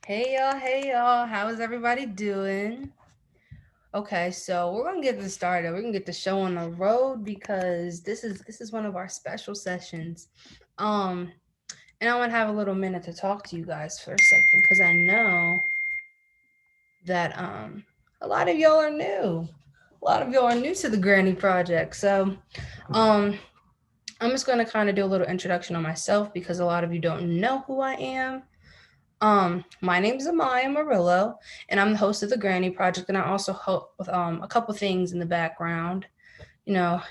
Hey y'all, how is everybody doing? Okay, so we're gonna get this started. We're gonna get the show on the road because this is one of our special sessions. Um, and I want to have a little minute to talk to you guys for a second because I know that a lot of y'all are new. A lot of y'all are new to the Granny Project. So um I'm just gonna kind of do a little introduction on myself because a lot of you don't know who I am. My name is Amaya Murillo, and I'm the host of the Granny Project, and I also help with a couple things in the background. You know,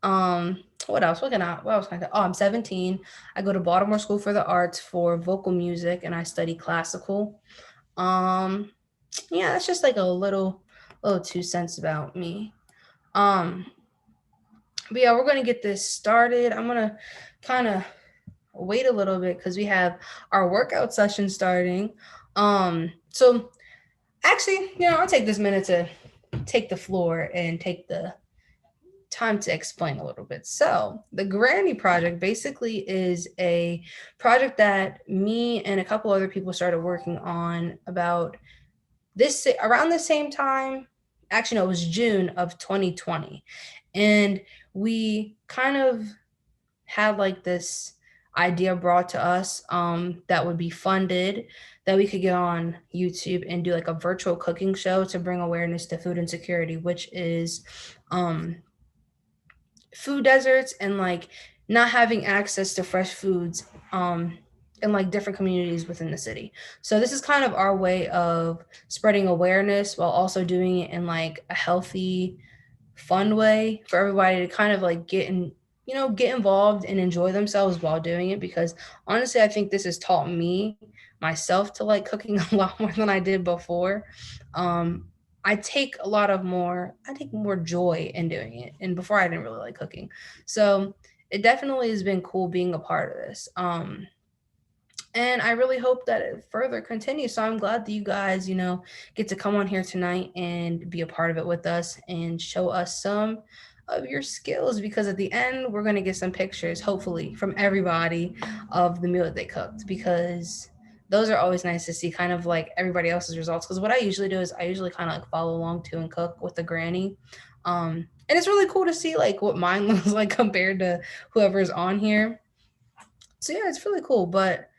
what else? What else can I do? Oh, I'm 17. I go to Baltimore School for the Arts for vocal music, and I study classical. Um, yeah, that's just like a little 2 cents about me. Um, but yeah, we're gonna get this started. I'm gonna kind of wait a little bit because we have our workout session starting. So actually, I'll take this minute to take the floor and take the time to explain a little bit. So, the Granny Project basically is a project that me and a couple other people started working on about this around the same time. Actually, no, it was June of 2020. And we kind of had like this idea brought to us that would be funded, that we could get on YouTube and do like a virtual cooking show to bring awareness to food insecurity, which is um, food deserts and like not having access to fresh foods in like different communities within the city. So this is kind of our way of spreading awareness while also doing it in like a healthy, fun way for everybody to kind of like get involved and enjoy themselves while doing it, because honestly I think this has taught me myself to like cooking a lot more than I did before. um I take more joy in doing it, and before I didn't really like cooking. So it definitely has been cool being a part of this. And I really hope that it further continues. So I'm glad that you guys, get to come on here tonight and be a part of it with us and show us some of your skills, because at the end we're going to get some pictures, hopefully, from everybody of the meal that they cooked, because those are always nice to see, kind of like everybody else's results. Because what I usually do is I usually kind of like follow along too and cook with the granny. And it's really cool to see like what mine looks like compared to whoever's on here. So yeah, it's really cool. But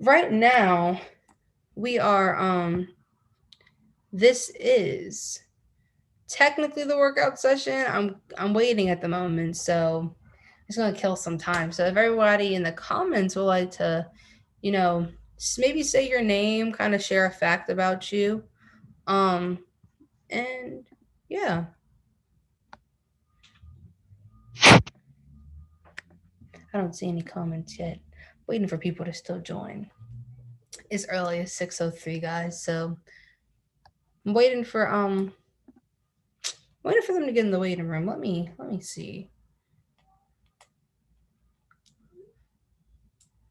right now we are this is technically the workout session. I'm waiting at the moment, so it's gonna kill some time. So if everybody in the comments would like to, you know maybe say your name, kind of share a fact about you. um and yeah, I don't see any comments yet. Waiting for people to still join. It's early, as 6:03, guys, so I'm waiting for them to get in the waiting room. Let me see.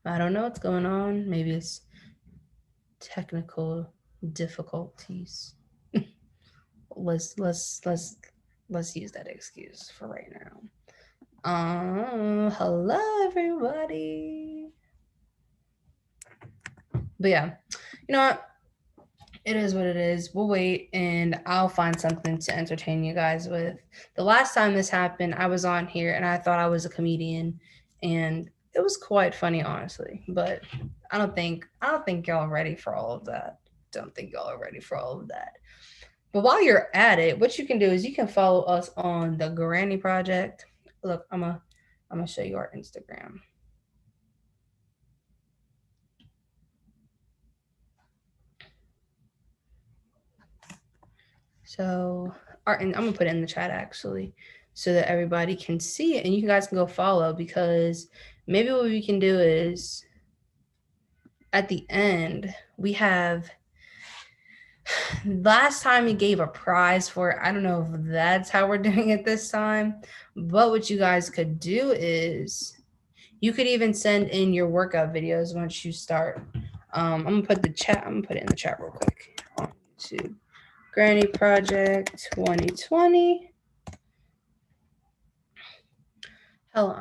I don't know what's going on. Maybe it's technical difficulties. Let's use that excuse for right now. Hello everybody. But yeah, you know what? It is what it is. We'll wait and I'll find something to entertain you guys with. The last time this happened, I was on here and I thought I was a comedian, and it was quite funny, honestly. But I don't think y'all are ready for all of that. Don't think y'all are ready for all of that. But while you're at it, what you can do is you can follow us on the Granny Project. Look, I'm gonna show you our Instagram. So and I'm gonna put it in the chat actually, so that everybody can see it and you guys can go follow, because maybe what we can do is at the end we have, last time we gave a prize for it. I don't know if that's how we're doing it this time, but what you guys could do is you could even send in your workout videos once you start. I'm gonna put it in the chat real quick on YouTube. Granny Project 2020. Hello,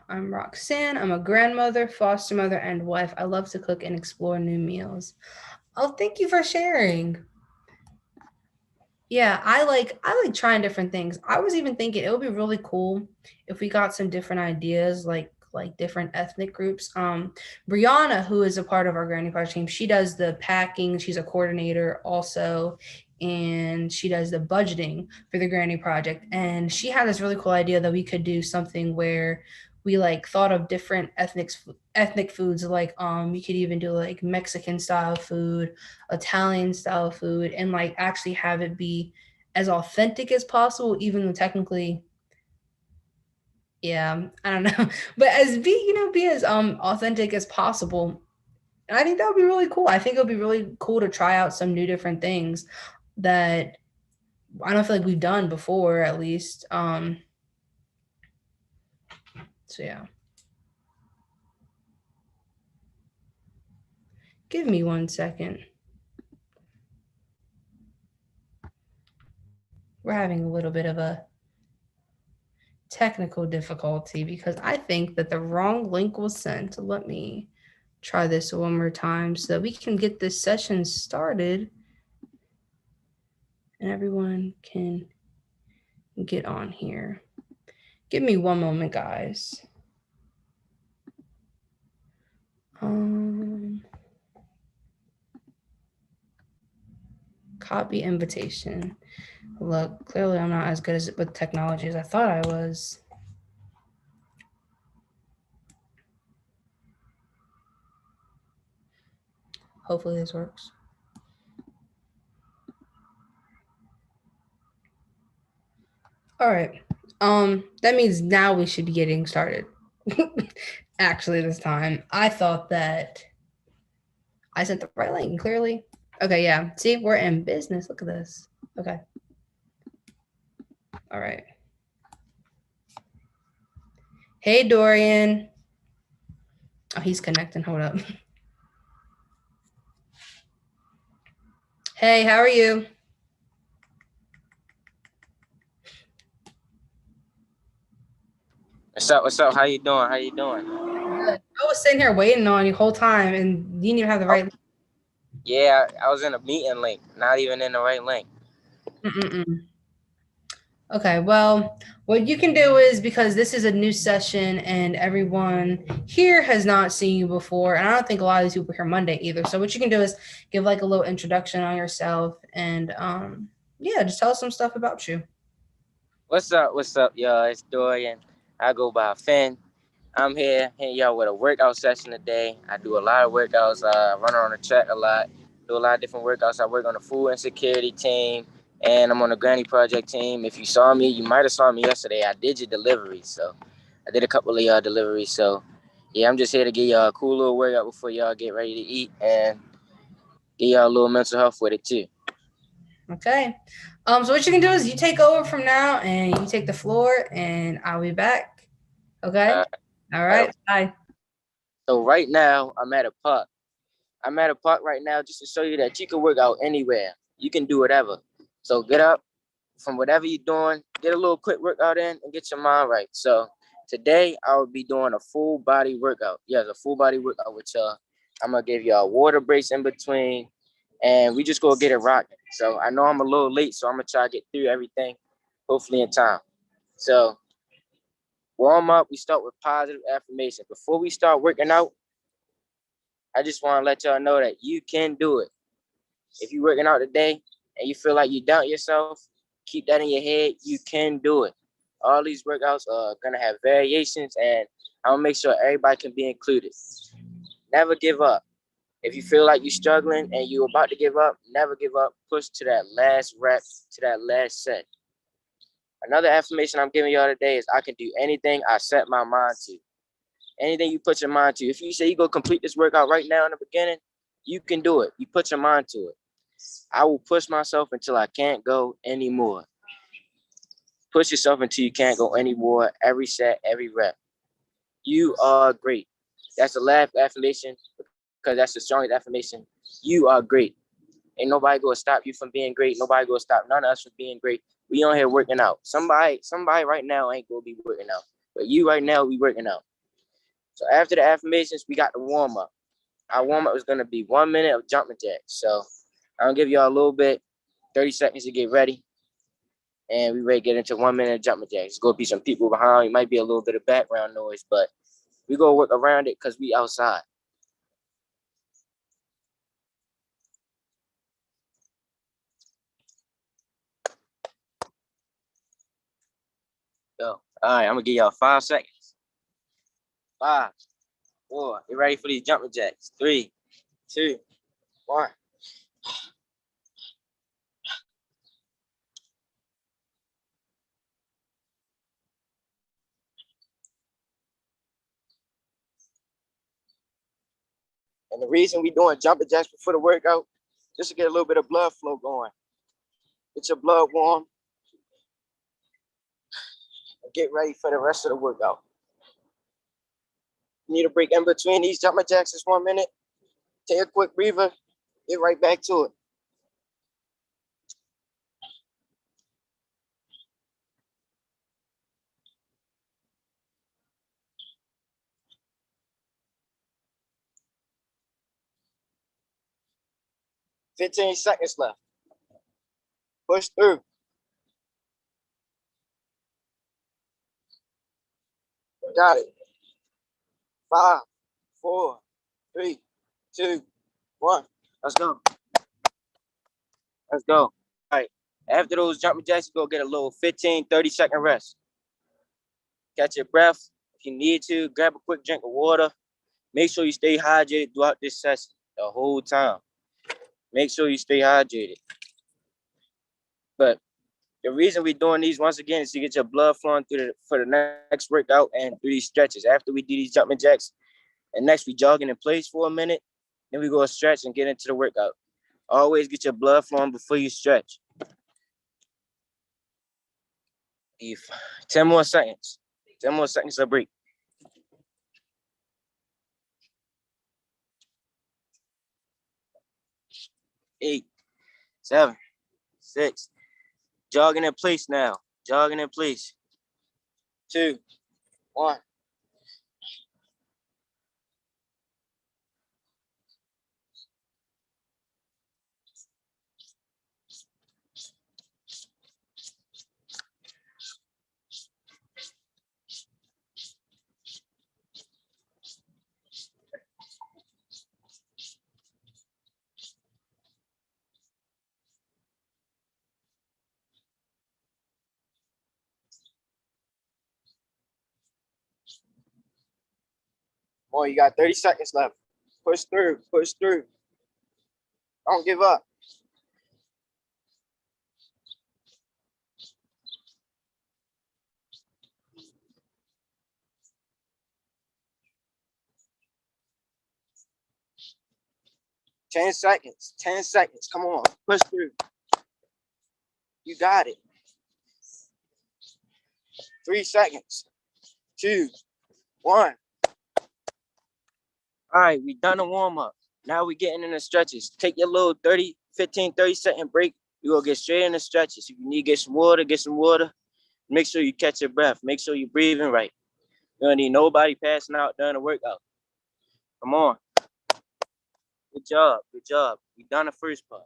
I'm Roxanne. I'm a grandmother, foster mother, and wife. I love to cook and explore new meals. Oh, thank you for sharing. Yeah, I like trying different things. I was even thinking it would be really cool if we got some different ideas, like different ethnic groups. Brianna, who is a part of our Granny Project team, she does the packing. She's a coordinator also, and she does the budgeting for the Granny Project. And she had this really cool idea that we could do something where we like thought of different ethnic foods. Like you could even do like Mexican style food, Italian style food, and like actually have it be as authentic as possible, even though technically, yeah, I don't know, but as be as authentic as possible. And I think that would be really cool. I think it would be really cool to try out some new different things that I don't feel like we've done before, at least. So yeah, give me 1 second. We're having a little bit of a technical difficulty because I think that the wrong link was sent. Let me try this one more time so that we can get this session started and everyone can get on here. Give me one moment, guys. Um, Copy invitation. Look, clearly I'm not as good as with technology as I thought I was. Hopefully this works. All right. That means now we should be getting started. Actually, this time I thought that I sent the right link clearly. Okay, yeah. See, we're in business. Look at this. Okay. All right. Hey, Dorian. Oh, he's connecting. Hold up. Hey, how are you? What's up? What's up? How you doing? How you doing? Good. I was sitting here waiting on you the whole time and you didn't even have the Oh, right. yeah, I was in a meeting link, not even in the right link. Mm-mm-mm. Okay, well, what you can do is because this is a new session and everyone here has not seen you before, and I don't think a lot of these people here Monday either. So what you can do is give like a little introduction on yourself and yeah, just tell us some stuff about you. What's up? What's up, y'all? It's Dorian. I go by Finn. I'm here hitting y'all with a workout session today. I do a lot of workouts. Run on the track a lot. Do a lot of different workouts. I work on the food insecurity team, and I'm on the Granny Project team. If you saw me, you might have saw me yesterday. I did your delivery, so I did a couple of y'all deliveries. So yeah, I'm just here to get y'all a cool little workout before y'all get ready to eat and get y'all a little mental health with it too. Okay. So what you can do is you take over from now and you take the floor and I'll be back. Okay? Uh, All right. right. Bye. So right now I'm at a park. I'm at a park right now just to show you that you can work out anywhere. You can do whatever. So get up from whatever you're doing, get a little quick workout in and get your mind right. So today I will be doing a full body workout. Yes, a full body workout with y'all. I'm gonna give y'all water breaks in between and we just gonna get it rocking. So I know I'm a little late, so I'm gonna try to get through everything, hopefully in time. So warm up, we start with positive affirmation. Before we start working out, I just want to let y'all know that you can do it. If you're working out today and you feel like you doubt yourself, keep that in your head. You can do it. All these workouts are gonna have variations, and I'll make sure everybody can be included. Never give up. If you feel like you're struggling and you're about to give up, never give up. Push to that last rep, to that last set. Another affirmation I'm giving y'all today is I can do anything I set my mind to. Anything you put your mind to. If you say you go complete this workout right now in the beginning, you can do it. You put your mind to it. I will push myself until I can't go anymore. Push yourself until you can't go anymore. Every set, every rep. You are great. That's the last affirmation because that's the strongest affirmation. You are great. Ain't nobody gonna stop you from being great. Nobody gonna stop none of us from being great. We on here working out. Somebody right now ain't gonna be working out. But you right now, we working out. So after the affirmations, we got the warm up. Our warm up is gonna be 1 minute of jumping jacks. So I'm gonna give y'all a little bit, 30 seconds to get ready. And we ready to get into 1 minute of jumping jacks. It's gonna be some people behind. It might be a little bit of background noise, but we gonna work around it because we outside. Go. All right, I'm gonna give y'all 5 seconds. 5, 4. Get ready for these jumping jacks. 3, 2, 1. And the reason we doing jumping jacks before the workout, just to get a little bit of blood flow going. Get your blood warm. And get ready for the rest of the workout. You need a break in between these jumping jacks just 1 minute. Take a quick breather. Get right back to it. "15 seconds left. Push through. Got it. 5, 4, 3, 2, 1. Let's go. Let's go. All right. After those jumping jacks, you go get a little 15, 30-second rest. Catch your breath. If you need to, grab a quick drink of water. Make sure you stay hydrated throughout this session the whole time. Make sure you stay hydrated. But the reason we're doing these once again is to get your blood flowing for the next workout and through these stretches. After we do these jumping jacks, and next we jogging in place for a minute, then we go stretch and get into the workout. Always get your blood flowing before you stretch. 10 more seconds. 10 more seconds of break. 8, 7, 6. Jogging in place now. Jogging in place. 2, 1. Boy, you got 30 seconds left. Push through. Push through. Don't give up. Ten seconds. 10 seconds. Come on. Push through. You got it. 3 seconds. 2, 1. All right, we done the warm up. Now we getting in the stretches. Take your little 15, 30-second break. You go get straight in the stretches. If you need to get some water, get some water. Make sure you catch your breath. Make sure you're breathing right. You don't need nobody passing out during the workout. Come on. Good job. Good job. We done the first part.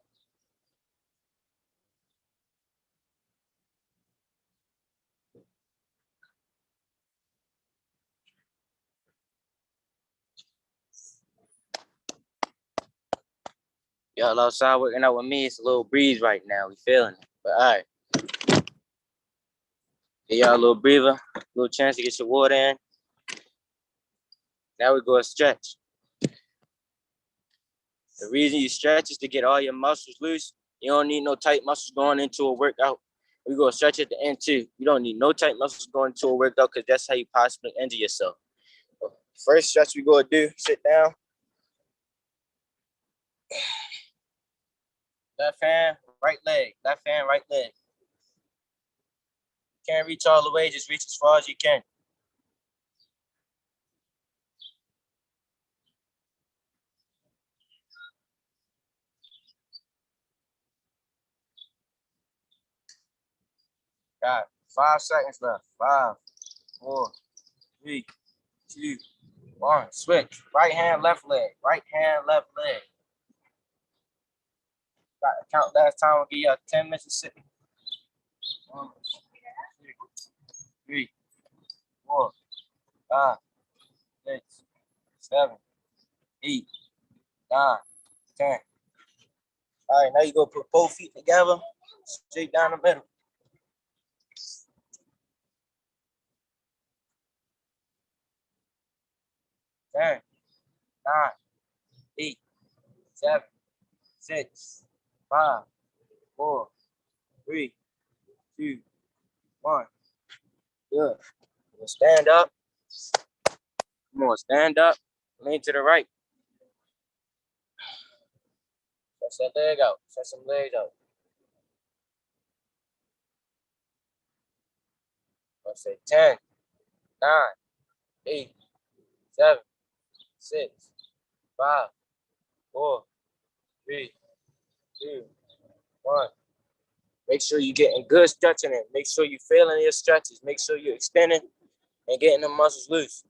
Y'all outside working out with me. It's a little breeze right now. We feeling it. But all right. Give y'all a little breather, a little chance to get your water in. Now we go a stretch. The reason you stretch is to get all your muscles loose. You don't need no tight muscles going into a workout. We go stretch at the end too. You don't need no tight muscles going into a workout because that's how you possibly injure yourself. First stretch we go do, sit down. Left hand, right leg. Left hand, right leg. Can't reach all the way, just reach as far as you can. Got 5 seconds left. 5, 4, 3, 2, 1. Switch. Right hand, left leg. Right hand, left leg. Got to count last time. We'll give you 10 Mississippi. 1, 2, 3, 4, 5, 6, 7, 8, 9, 10. All right, now you go put both feet together, straight down the middle. 10, 9, 8, 7, 6, 5, 4, 3, 2, 1. Good. Stand up. Come on, stand up. Lean to the right. Stretch that leg out. Stretch some legs out. Let's say 10, 9, 8, 7, 6, 5, 4, 3, 2, 1. Make sure you're getting good stretching in. Make sure you're feeling your stretches. Make sure you're extending and getting the muscles loose.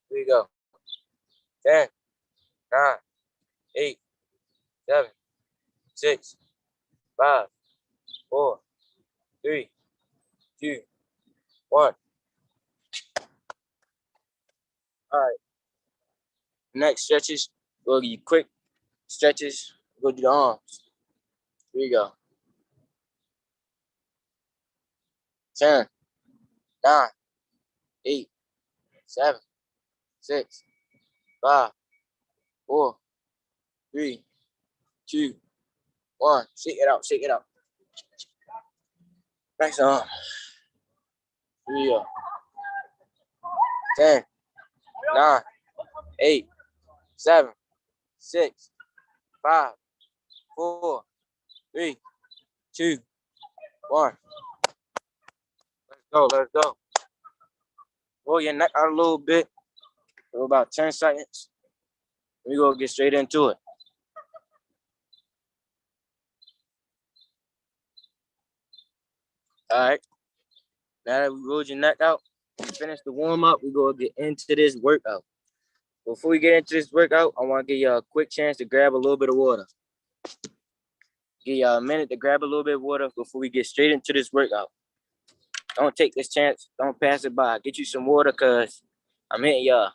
Here we go. 10, 9, 8, 7, 6, 5, 4, 3, 2, 1. All right. Next stretches. We'll give you quick stretches. We'll do the arms. Here we go. 10, 9, 8, 7, 6, 5, 4, 3, 2, 1. Shake it out. Shake it out. Next arm. Here we go. 10, 9, 8, 7, 6, 5, 4, 3, 2, 1. Let's go. Let's go. Roll your neck out a little bit for about 10 seconds. We're going to get straight into it. All right. Now that we rolled your neck out, we finished the warm up, we're going to get into this workout. Before we get into this workout, I want to give you a quick chance to grab a little bit of water. Give you a minute to grab a little bit of water before we get straight into this workout. Don't take this chance. Don't pass it by. Get you some water because I'm hitting y'all.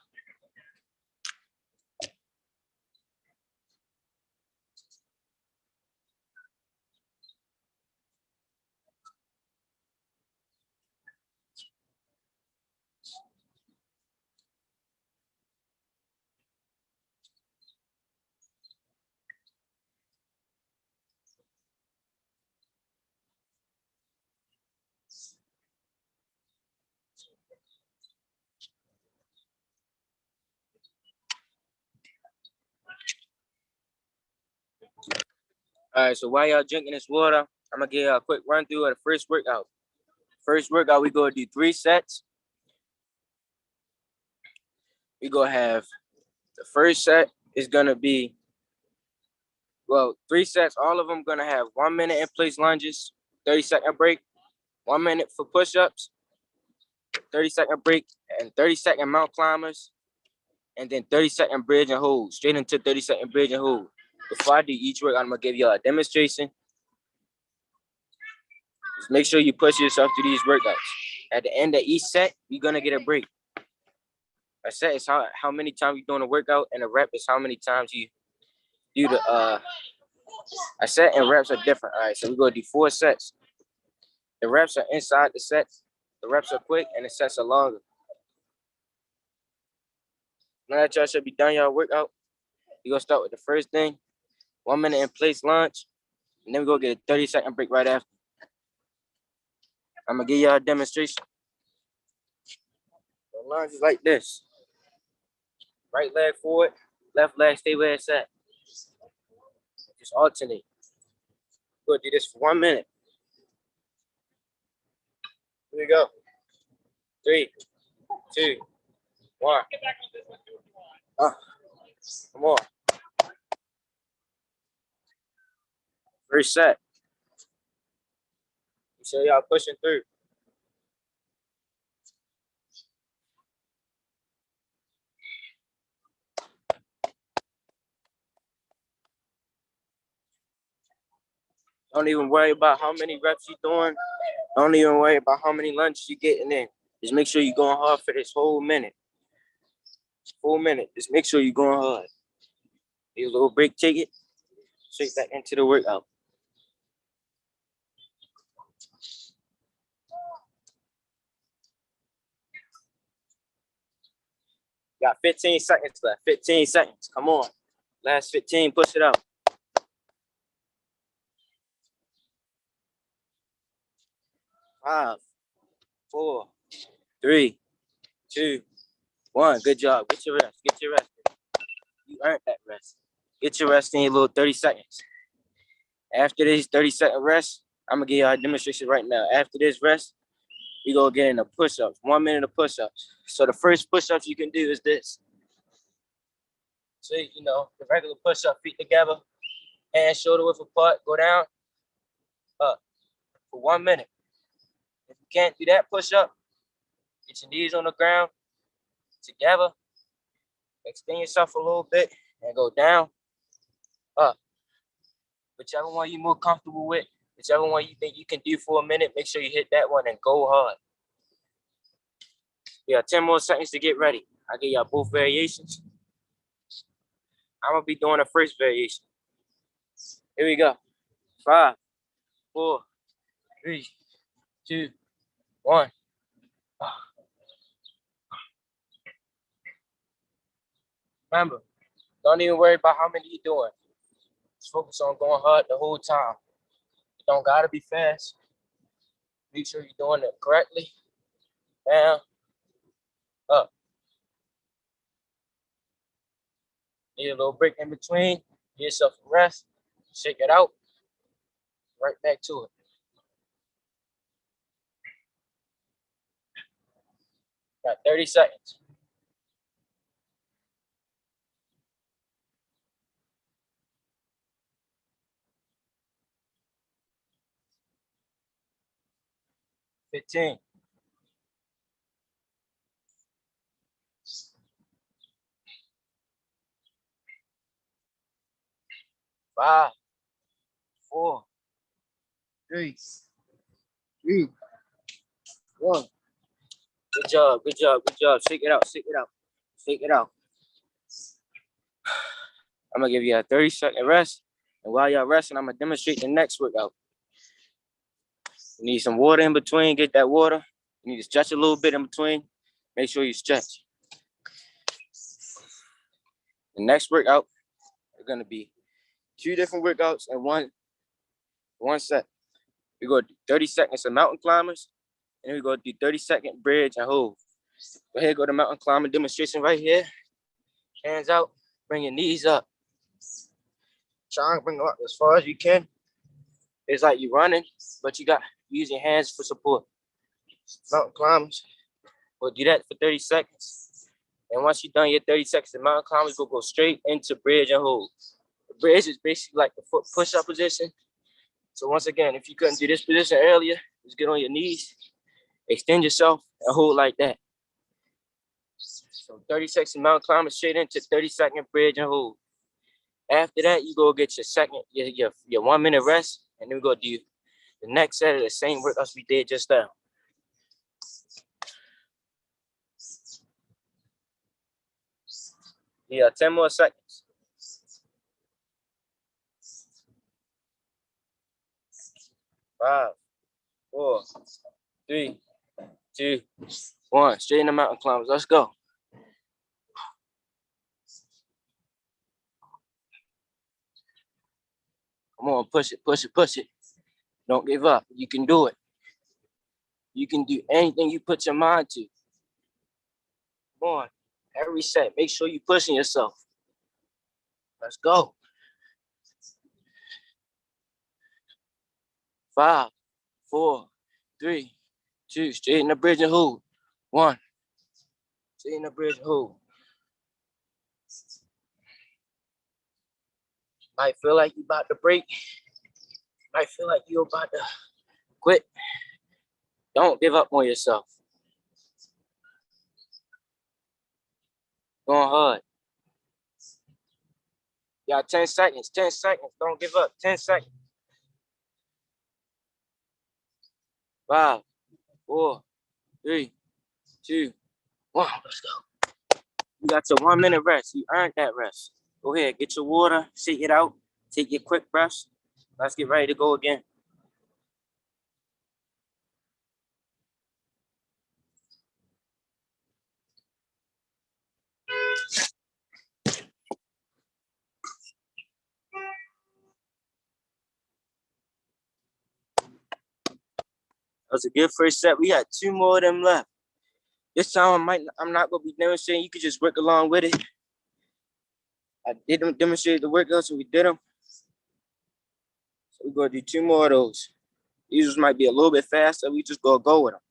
All right, so while y'all drinking this water, I'm going to give you a quick run through of the first workout. First workout, we going to do 3 sets. We going to have the first set is going to be, 3 sets. All of them going to have 1 minute in place lunges, 30-second break, 1 minute for push-ups, 30-second break, and 30-second mount climbers, and then 30-second bridge and hold, straight into 30-second bridge and hold. Before I do each work, I'm going to give you a demonstration. Just make sure you push yourself through these workouts. At the end of each set, you're going to get a break. A set is how many times you're doing a workout, and a rep is how many times you do the, a set and reps are different. All right, so we're going to do 4 sets. The reps are inside the sets. The reps are quick, and the sets are longer. Now that y'all should be done y'all workout, you're going to start with the first thing, 1 minute in place lunge, and then we're going to get a 30-second break right after. I'm going to give y'all a demonstration. The lunge is like this. Right leg forward, left leg stay where it's at. Just alternate. We'll do this for 1 minute. Here we go. 3, 2, 1. Come on. First set. Make sure y'all pushing through. Don't even worry about how many reps you're doing. Don't even worry about how many lunges you're getting in. Just make sure you're going hard for this whole minute. Full minute. Just make sure you're going hard. Take a little break, take it. Straight back into the workout. Got 15 seconds left. 15 seconds. Come on. Last 15. Push it out. 5, 4, 3, 2, 1. Good job. Get your rest. Get your rest. You earned that rest. Get your rest in your little 30 seconds. After this 30-second rest, I'm going to give you a demonstration right now. After this rest, we go get into push-ups. 1 minute of push-ups. So the first push-ups you can do is this. So, you know, the regular push-up, feet together, hands shoulder width apart, go down, up for 1 minute. If you can't do that push-up, get your knees on the ground, together, extend yourself a little bit, and go down, up. Whichever one you're more comfortable with, whichever one you think you can do for a minute, make sure you hit that one and go hard. Yeah, 10 more seconds to get ready. I'll give y'all both variations. I'm going to be doing the first variation. Here we go. 5, 4, 3, 2, 1. Remember, don't even worry about how many you're doing. Just focus on going hard the whole time. You don't gotta be fast. Make sure you're doing it correctly. Down, up. Need a little break in between. Give yourself a rest. Shake it out. Right back to it. Got 30 seconds. $15. 5, 4, 3, 2, 1. Good job, good job, good job. Shake it out, shake it out, shake it out. I'm gonna give you a 30-second rest. And while y'all resting, I'm gonna demonstrate the next workout. You need some water in between, get that water. You need to stretch a little bit in between. Make sure you stretch. The next workout is gonna be 2 different workouts in one set. We go 30 seconds of mountain climbers, and then we go do 30-second bridge and hold. Go ahead, go to mountain climber demonstration right here. Hands out, bring your knees up. Try and bring them up as far as you can. It's like you're running, but you use your hands for support. Mountain climbers. We'll do that for 30 seconds. And once you're done your 30 seconds of mountain climbers, we'll go straight into bridge and hold. The bridge is basically like the foot push-up position. So once again, if you couldn't do this position earlier, just get on your knees, extend yourself, and hold like that. So 30 seconds of mountain climbers straight into 30-second bridge and hold. After that, you go get your 1 minute rest, and then we go do the next set of the same workouts we did just now. Yeah, 10 more seconds. 5, 4, 3, 2, 1. Straight in the mountain climbers. Let's go. Come on, push it, push it, push it. Don't give up. You can do it. You can do anything you put your mind to. Come on. Every set. Make sure you're pushing yourself. Let's go. 5, 4, 3, 2. Straight in the bridge and hold. 1. Straight in the bridge and hold. Might feel like you're about to break. Might feel like you're about to quit. Don't give up on yourself. Going hard. You got 10 seconds. 10 seconds. Don't give up. 10 seconds. 5, 4, 3, 2, 1. Let's go. You got your 1 minute rest. You earned that rest. Go ahead, get your water, shake it out, take your quick breaths. Let's get ready to go again. That was a good first set. We got 2 more of them left. This time I'm not gonna be demonstrating. You could just work along with it. I didn't demonstrate the workouts, so we did them. So we're gonna do 2 more of those. These might be a little bit faster. We just gonna go with them.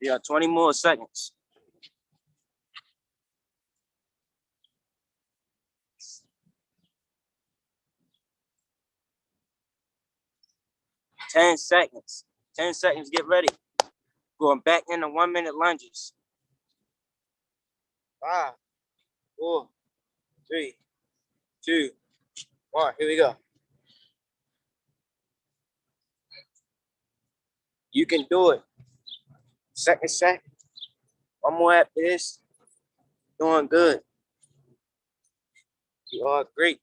We got 20 more seconds. Ten seconds. 10 seconds. Get ready. Going back into 1 minute lunges. 5, 4, 3, 2, 1. Here we go. You can do it. Second set. 1 more after this. Doing good. You are great.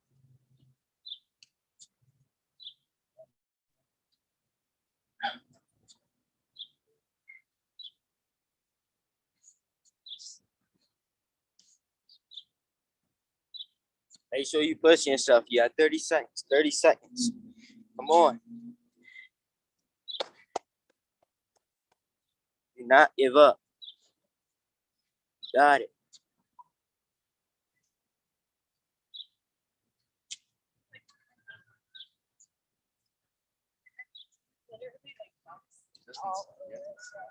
Make sure you push yourself. You got 30 seconds. 30 seconds. Come on. Do not give up. Got it.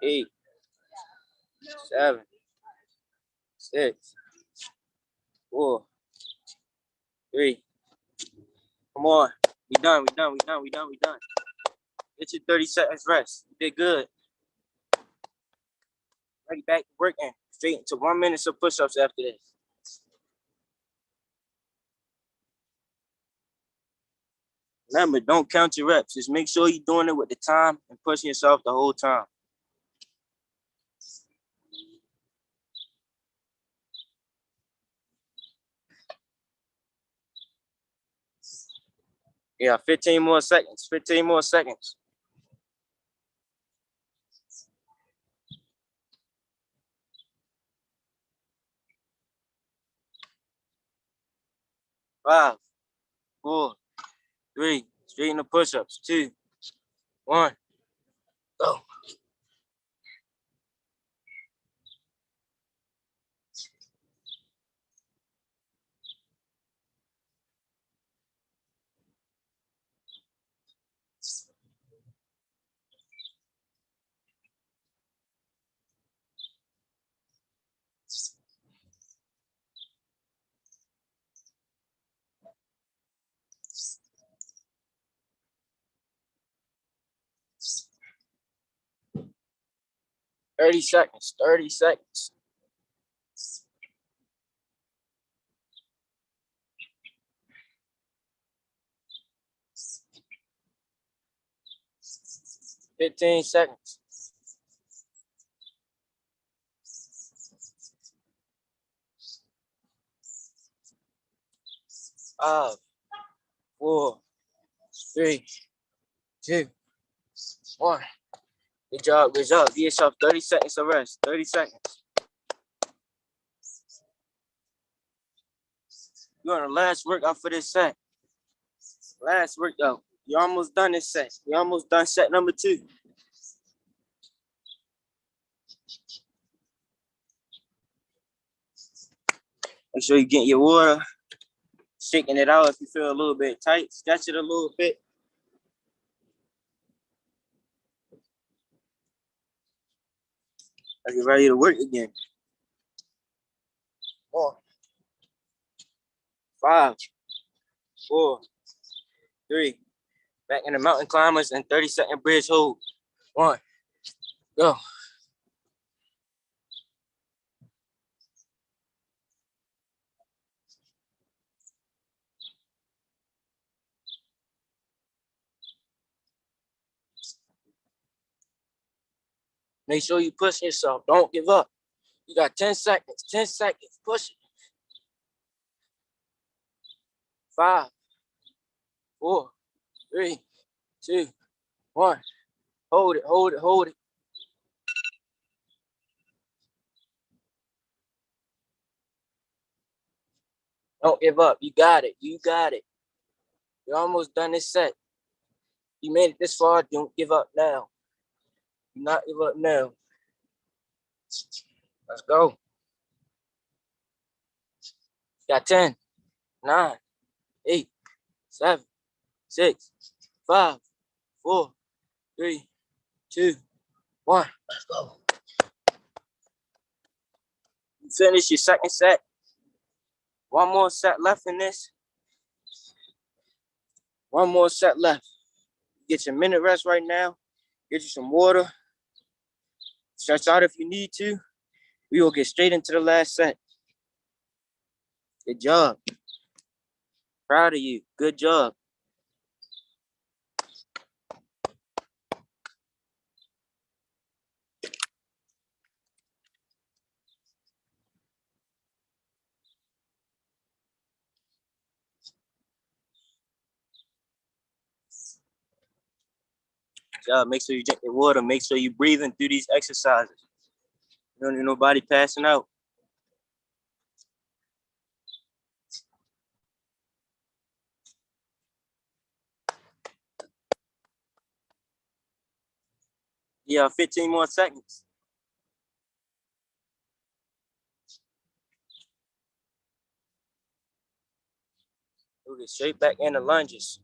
Eight, 7, 6, 4, 3. Come on. We done. Get your 30 seconds rest. You did good. Ready back to working. Straight into 1 minute of push-ups after this. Remember, don't count your reps. Just make sure you're doing it with the time and pushing yourself the whole time. Yeah, 15 more seconds. 15 more seconds. 5, 4, 3. Straighten the push-ups. 2, 1. Go. Thirty seconds. 30 seconds. $15 seconds. 5, 4, 3, 2, 1. Good job. Good job. Give yourself 30 seconds of rest. 30 seconds. You're on the last workout for this set. Last workout. You're almost done this set. You're almost done set number 2. Make sure you get your water. Shaking it out if you feel a little bit tight. Stretch it a little bit. Are you ready to work again? 4, 5, 4, 3. Back in the mountain climbers and 30-second bridge hold. 1. Go. Make sure you push yourself. Don't give up. You got 10 seconds. 10 seconds. Push it. 5, 4, 3, 2, 1. Hold it, hold it, hold it. Don't give up. You got it. You got it. You're almost done this set. You made it this far. Don't give up now. Do not give up now. Let's go. Got 10, 9, 8, 7, 6, 5, 4, 3, 2, 1. Let's go. You finish your second set. One more set left in this. One more set left. Get your minute rest right now. Get you some water. Stretch out if you need to. We will get straight into the last set. Good job. Proud of you. Good job. Good job. Make sure you drink your water. Make sure you're breathing through these exercises. You don't need nobody passing out. Yeah, 15 more seconds. We'll get straight back into lunges.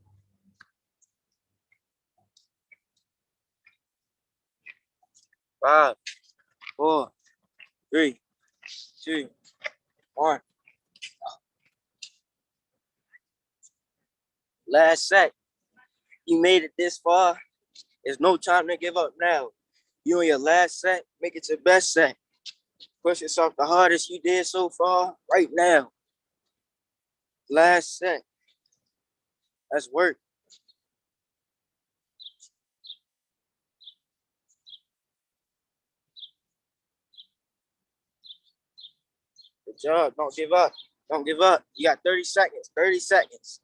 5, 4, 3, 2, 1. Last set. You made it this far. There's no time to give up now. You on your last set. Make it your best set. Push yourself the hardest you did so far right now. Last set. That's work. Good job. Don't give up. Don't give up. You got 30 seconds. 30 seconds.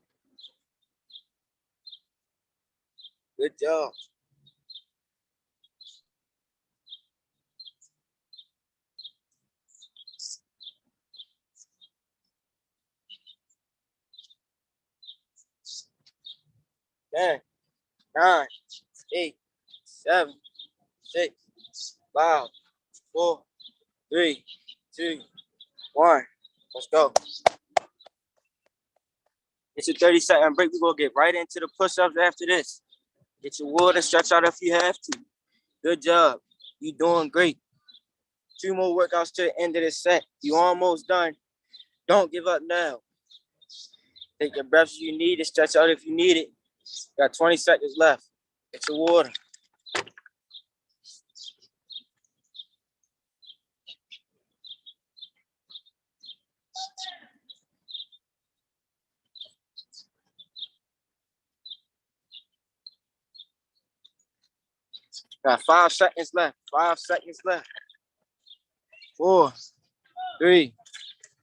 Good job. Ten, 9, 8, 7, 6, 5, 4, 3, 2, 1. Let's go. It's a 30-second break. We're going to get right into the push-ups after this. Get your water, stretch out if you have to. Good job. You doing great. 2 more workouts to the end of this set. You almost done. Don't give up now. Take your breaths if you need it. Stretch out if you need it. Got 20 seconds left. Get your water. Got 5 seconds left. 5 seconds left. 4, 3,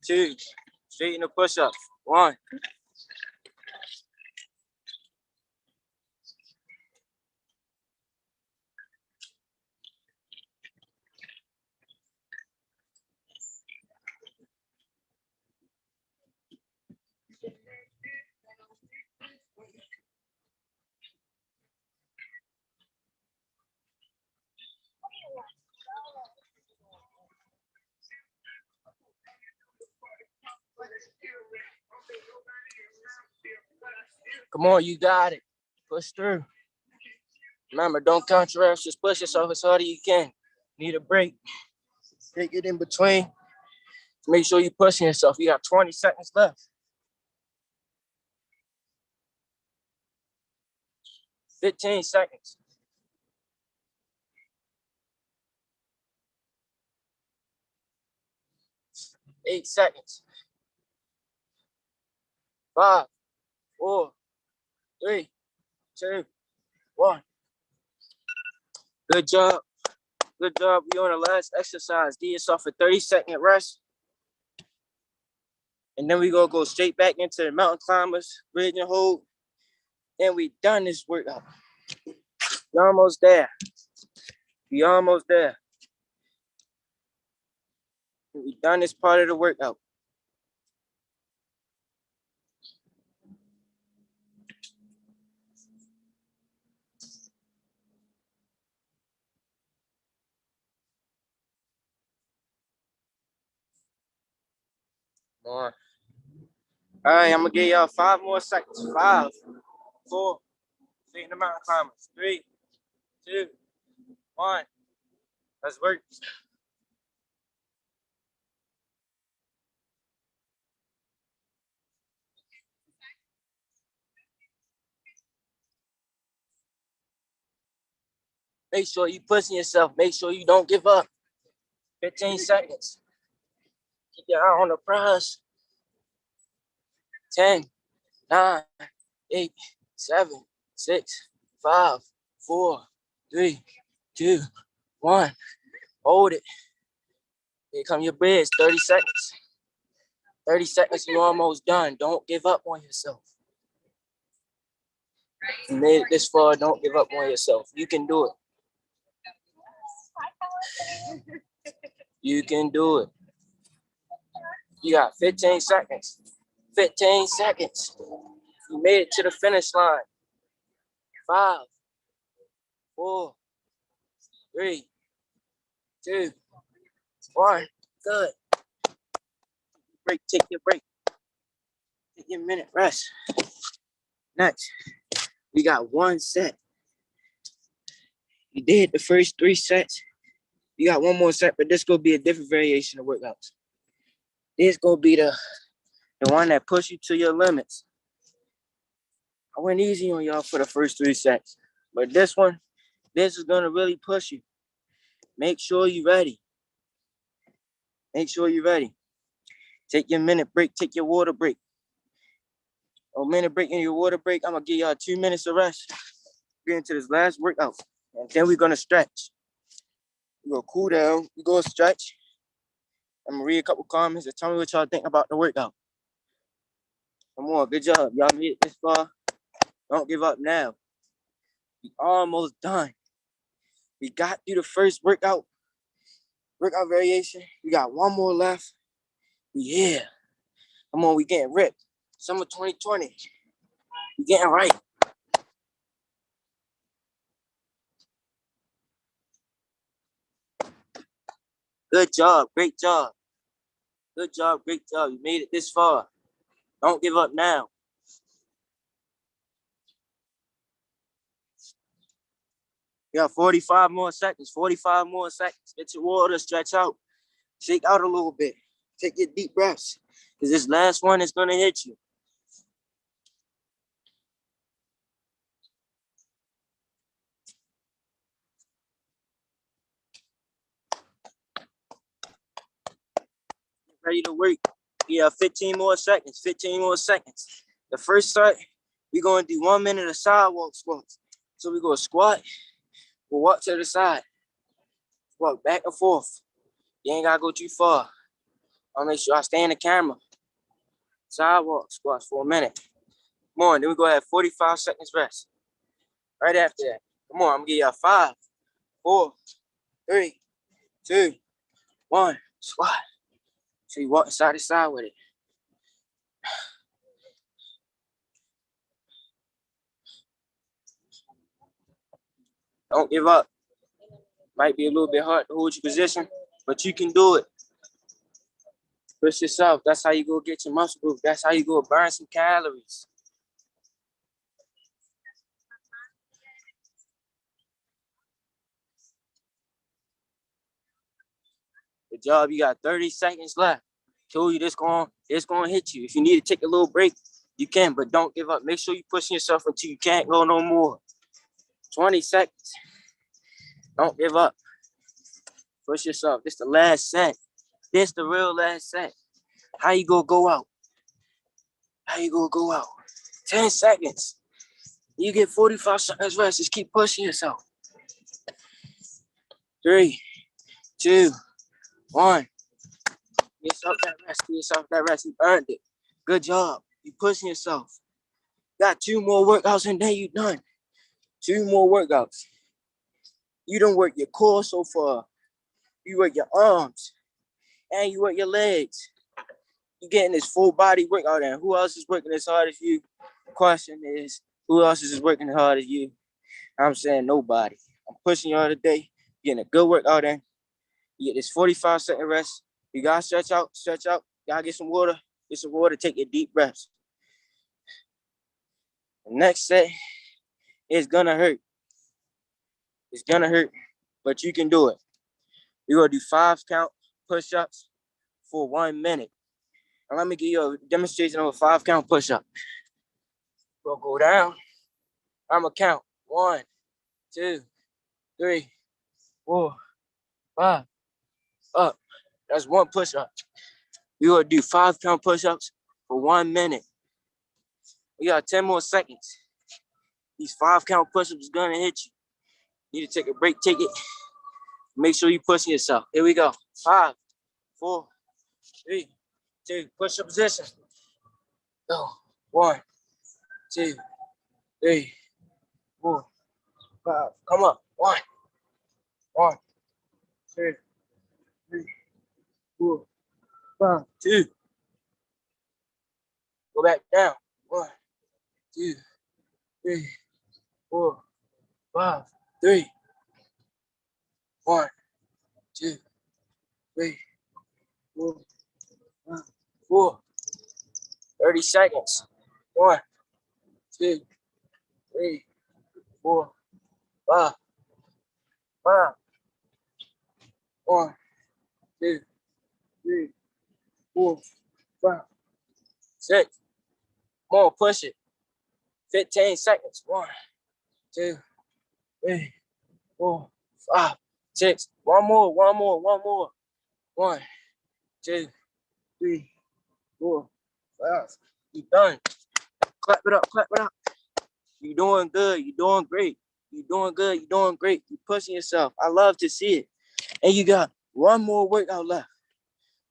2. Straighten the push-ups. 1. Come on, you got it. Push through. Remember, don't count your reps. Just push yourself as hard as you can. Need a break. Take it in between. Make sure you're pushing yourself. You got 20 seconds left. 15 seconds. 8 seconds. 5, 4, 3, 2, 1. Good job. Good job. We on the last exercise. Give yourself a 30-second rest. And then we gonna go straight back into the mountain climbers, bridge and hold. And we done this workout. You're almost there. We almost there. We done this part of the workout. Come on. All right, I'm gonna give y'all 5 more seconds. 5, 4, straight in the mountain climbers. 3, 2, 1. Let's work. Make sure you pushing yourself. Make sure you don't give up. 15 seconds. Keep your eye on the prize. 10, 9, 8, 7, 6, 5, 4, 3, 2, 1. Hold it. Here come your bridge. 30 seconds. 30 seconds, you're almost done. Don't give up on yourself. You made it this far, don't give up on yourself. You can do it. You can do it. You got 15 seconds. 15 seconds. You made it to the finish line. 5, 4, 3, 2, 1. Good. Break, take your break. Take your minute rest. Next, we got 1 set. You did the first 3 sets. You got 1 more set, but this gonna be a different variation of workouts. This gonna be the one that push you to your limits. I went easy on y'all for the first 3 sets, but this is gonna really push you. Make sure you're ready. Make sure you're ready. Take your minute break, take your water break. A minute break and your water break. I'm gonna give y'all 2 minutes of rest. Get into this last workout, and then we're gonna stretch. We're gonna cool down, we're gonna stretch. I'm gonna read a couple comments and tell me what y'all think about the workout. Come on, good job. Y'all made it this far. Don't give up now. We almost done. We got through the first workout variation. We got 1 more left. We here. Come on, we getting ripped. Summer 2020. We getting right. Good job, great job. Good job, great job. You made it this far. Don't give up now. You got 45 more seconds, 45 more seconds. Get your water, stretch out, shake out a little bit. Take your deep breaths, because this last one is gonna hit you. Ready to work. Yeah, 15 more seconds, 15 more seconds. The first set, we're gonna do 1 minute of sidewalk squats. So we're gonna squat, we'll walk to the side, walk back and forth. You ain't gotta go too far. I'll make sure I stay in the camera. Sidewalk squats for 1 minute. Come on, then we're gonna have 45 seconds rest. Right after that. Come on, I'm gonna give y'all 5, 4, 3, 2, 1. Squat. So you walk side to side with it. Don't give up. Might be a little bit hard to hold your position, but you can do it. Push yourself. That's how you go get your muscle growth. That's how you go burn some calories. Good job. You got 30 seconds left. Told you this gonna hit you. If you need to take a little break, you can, but don't give up. Make sure you pushing yourself until you can't go no more. 20 seconds. Don't give up. Push yourself. This the last set. This the real last set. How you gonna go out? How you gonna go out? 10 seconds. You get 45 seconds rest. Just keep pushing yourself. 3, 2, 1. Give yourself that rest. Give yourself that rest. You earned it. Good job. You pushing yourself. Got 2 more workouts and then you done. 2 more workouts. You don't work your core so far. You work your arms and you work your legs. You getting this full body workout, and who else is working as hard as you? The question is, who else is working as hard as you? I'm saying nobody. I'm pushing y'all today, getting a good workout in. You get this 45-second rest. You gotta stretch out, gotta get some water, take your deep breaths. The next set is gonna hurt. It's gonna hurt, but you can do it. You're gonna do 5 count push-ups for 1 minute. And let me give you a demonstration of a 5 count push-up. We'll go down. I'm gonna count 1, 2, 3, 4, 5. Up. That's 1 push-up. We're gonna do 5 count push-ups for 1 minute. We got 10 more seconds. These 5 count push-ups is gonna hit you. You need to take a break, take it. Make sure you pushing yourself. Here we go. 5, 4, 3, 2. Push-up position. Go. 1, 2, 3, 4, 5. Come up. 1, 2, 3, 4, 5. 2. Go back down. 1, 2, 3, 4, 5. 3. 1, 2, 3, 4, 5. 4. 30 seconds. 1, 2, 3, 4, 5. 5. 1, 2, 3, 4, 5. 6. Come on, push it. 15 seconds. 1, 2, 3, 4, 5, 6. One more. 1, 2, 3, 4, 5. You done. Clap it up. You doing good. You doing great. You doing good. You doing great. You pushing yourself. I love to see it. And you got 1 more workout left.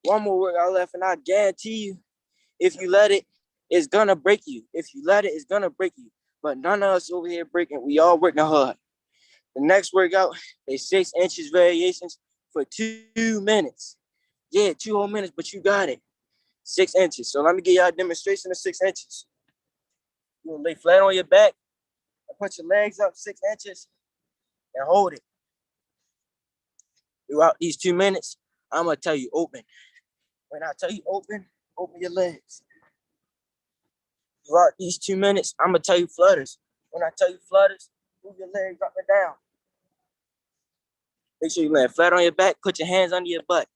1 more workout left. And I guarantee you, if you let it, it's gonna break you. If you let it, it's gonna break you. But none of us over here breaking. We all working hard. The next workout is 6 inches variations for 2 minutes. Yeah, 2 whole minutes, but you got it. 6 inches. So let me give y'all a demonstration of 6 inches. You're gonna lay flat on your back and put your legs up 6 inches and hold it. Throughout these 2 minutes, I'm gonna tell you open. When I tell you open your legs. Throughout these 2 minutes, I'm gonna tell you flutters. When I tell you flutters, move your legs up and down. Make sure you lay flat on your back. Put your hands under your butt.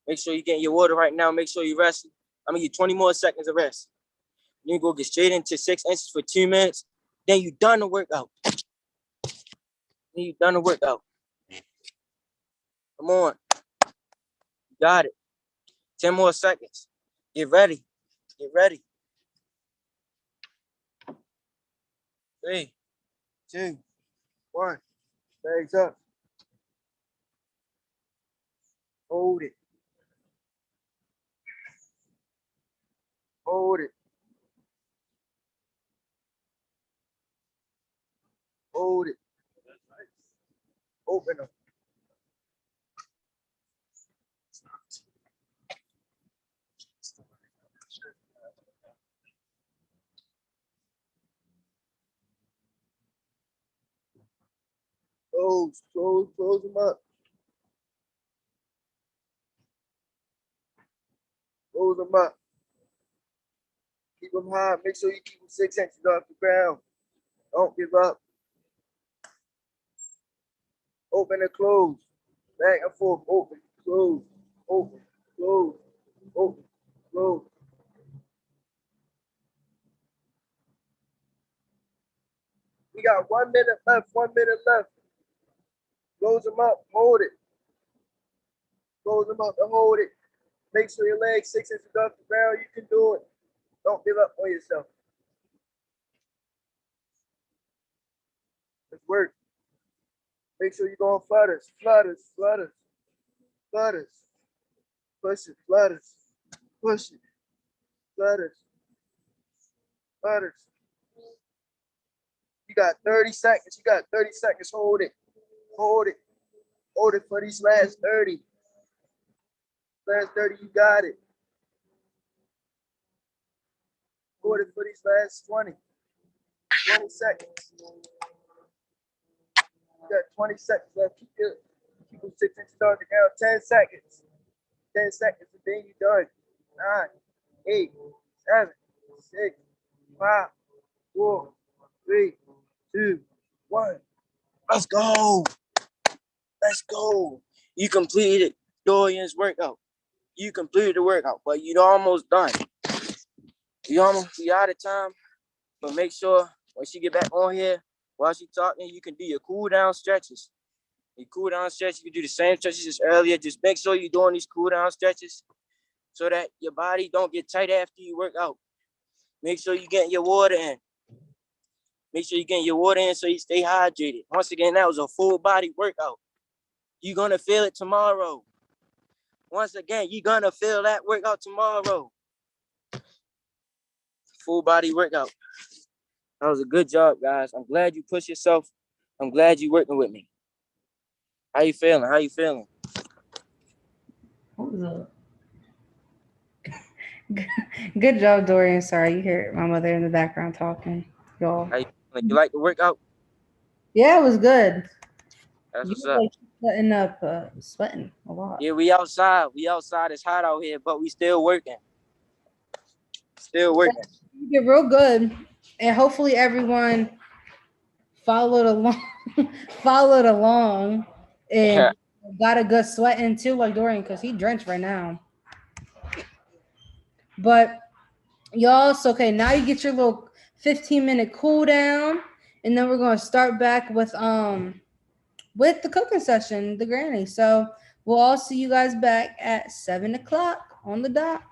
Make sure you're getting your water right now. Make sure you're resting. I'm gonna give you 20 more seconds of rest. You go get straight into 6 inches for 2 minutes. Then you done the workout. Come on. You got it. 10 more seconds. Get ready. 3, 2, 1. Legs up. Hold it. Hold it. Open them. Close them up. Close them up. Keep them high. Make sure you keep them 6 inches off the ground. Don't give up. Open and close. Back and forth. Open, close, open, close, open, close. We got 1 minute left. 1 minute left. Close them up. Hold it. Close them up and hold it. Make sure your legs 6 inches off the ground. You can do it. Don't give up on yourself. Let's work. Make sure you're going flutters, flutters, flutters, flutters. Push it, flutters. Push it, flutters, flutters. You got 30 seconds. You got 30 seconds. Hold it. Hold it. Hold it for these last 30. Last 30, you got it. Hold it for these last 20. 20 seconds. You got 20 seconds left. Keep them 6 inches on the ground. 10 seconds. 10 seconds, and then you're done. 9, 8, 7, 6, 5, 4, 3, 2, 1. Let's go. Let's go. You completed Dorian's workout. You completed the workout, but you're almost done. You out of time, but make sure when she get back on here, while she talking, you can do your cool down stretches. You cool down stretches, you can do the same stretches as earlier. Just make sure you're doing these cool down stretches so that your body don't get tight after you work out. Make sure you're getting your water in. Make sure you're getting your water in so you stay hydrated. Once again, that was a full body workout. You're going to feel it tomorrow. Once again, you're going to feel that workout tomorrow. Full body workout. That was a good job, guys. I'm glad you pushed yourself. I'm glad you're working with me. How you feeling? How you feeling? What was up? Good job, Dorian. Sorry, you hear my mother in the background talking, y'all. How you feeling? You like the workout? Yeah, it was good. That's You what's were up. like sweating up, sweating a lot. Yeah, we outside. We outside. It's hot out here, but we still working. Still working. You did real good, and hopefully everyone followed along, followed along, and got a good sweat in too, like Dorian, because he drenched right now. But y'all, so okay, now you get your little 15-minute cool down, and then we're gonna start back with the cooking session, the granny. So we'll all see you guys back at 7 o'clock on the dot.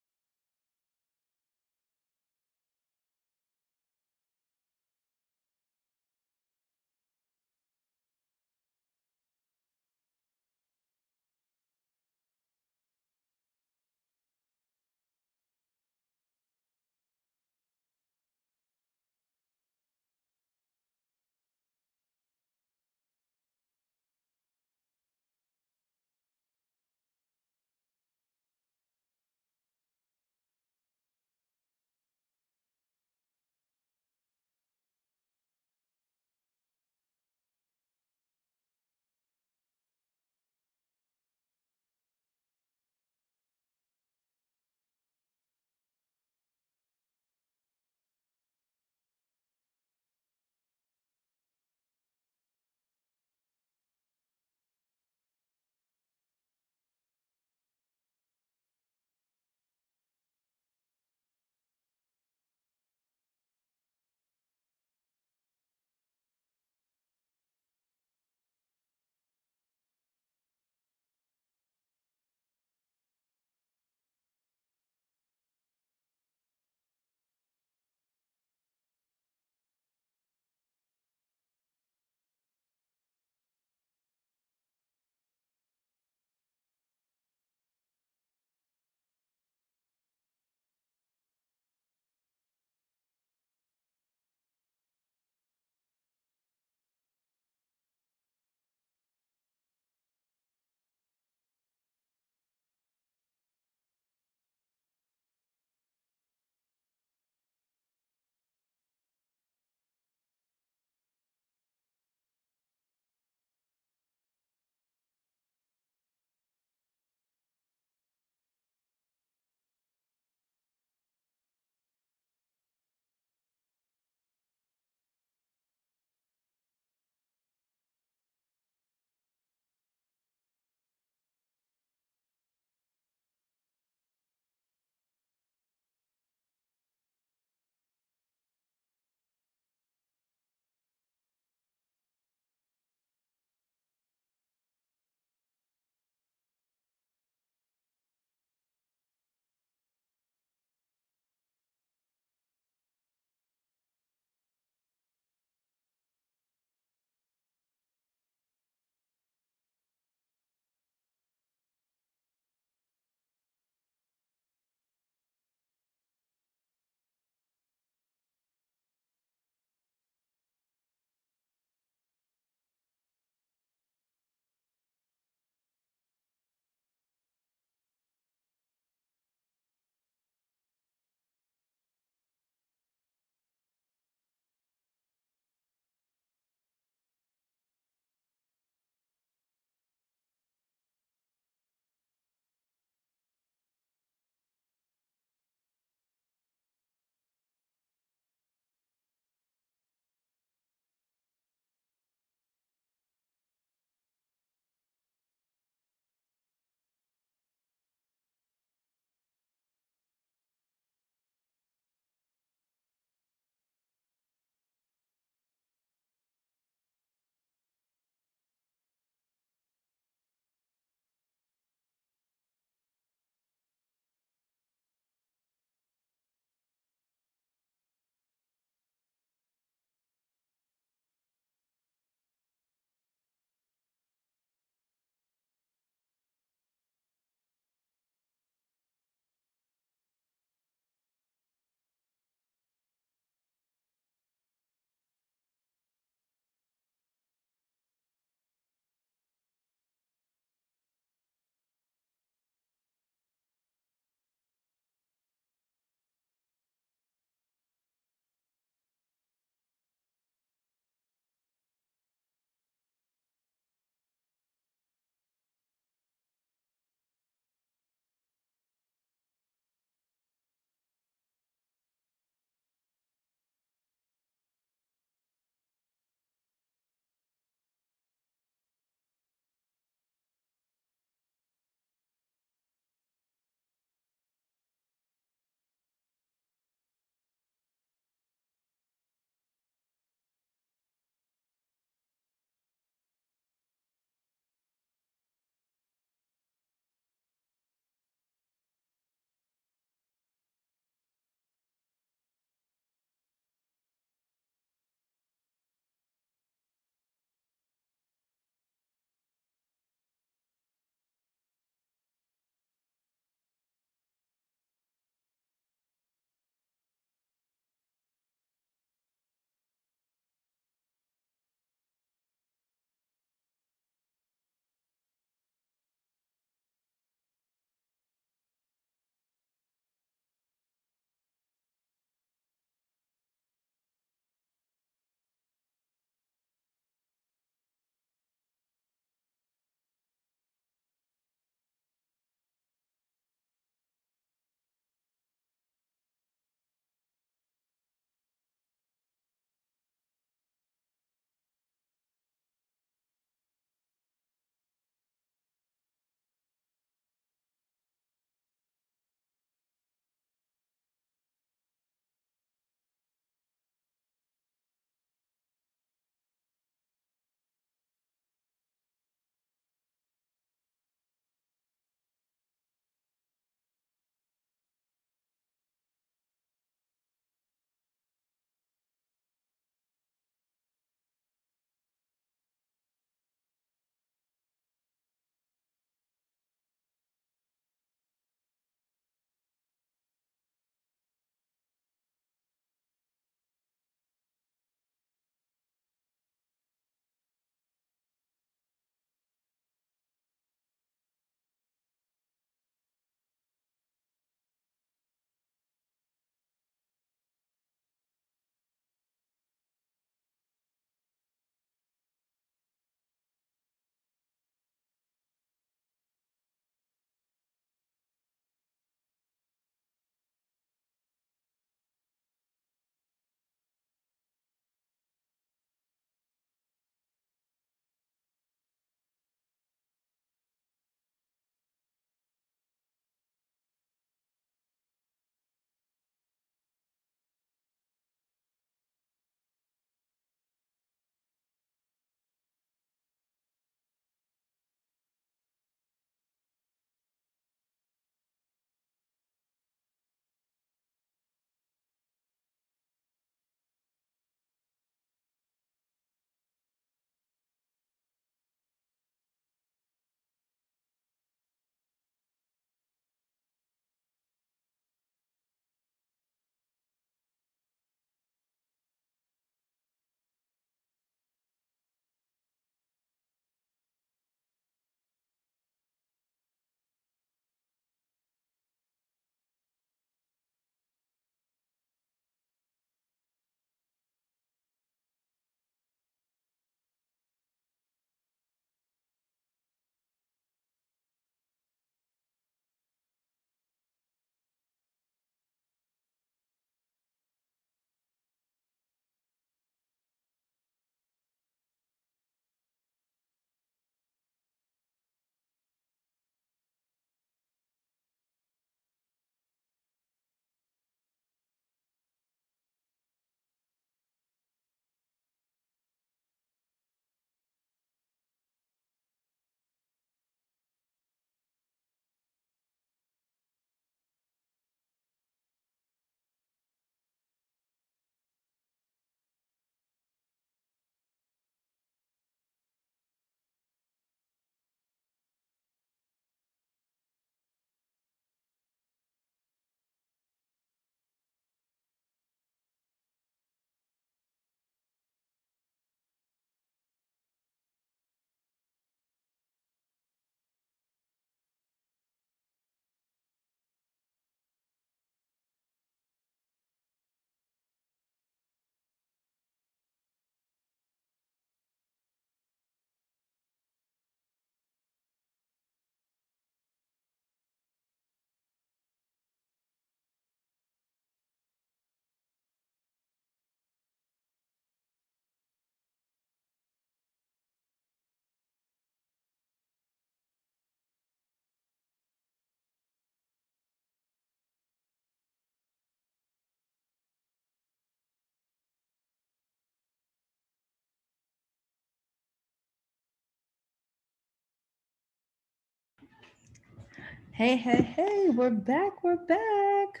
Hey, we're back. We're back.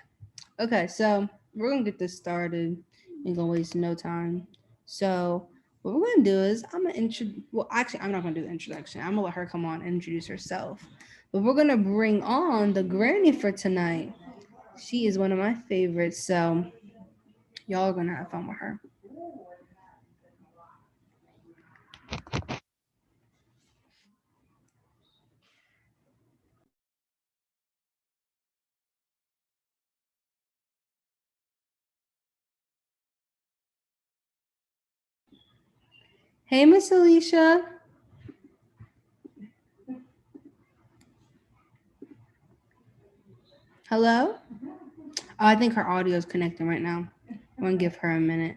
Okay, so we're gonna get this started. Ain't gonna waste no time. So what we're gonna do is I'm gonna well actually I'm not gonna do the introduction. I'm gonna let her come on and introduce herself. But we're gonna bring on the granny for tonight. She is one of my favorites, so y'all are gonna have fun with her. Hey Miss Alicia. Hello? Oh, I think her audio is connecting right now. I'm gonna give her a minute.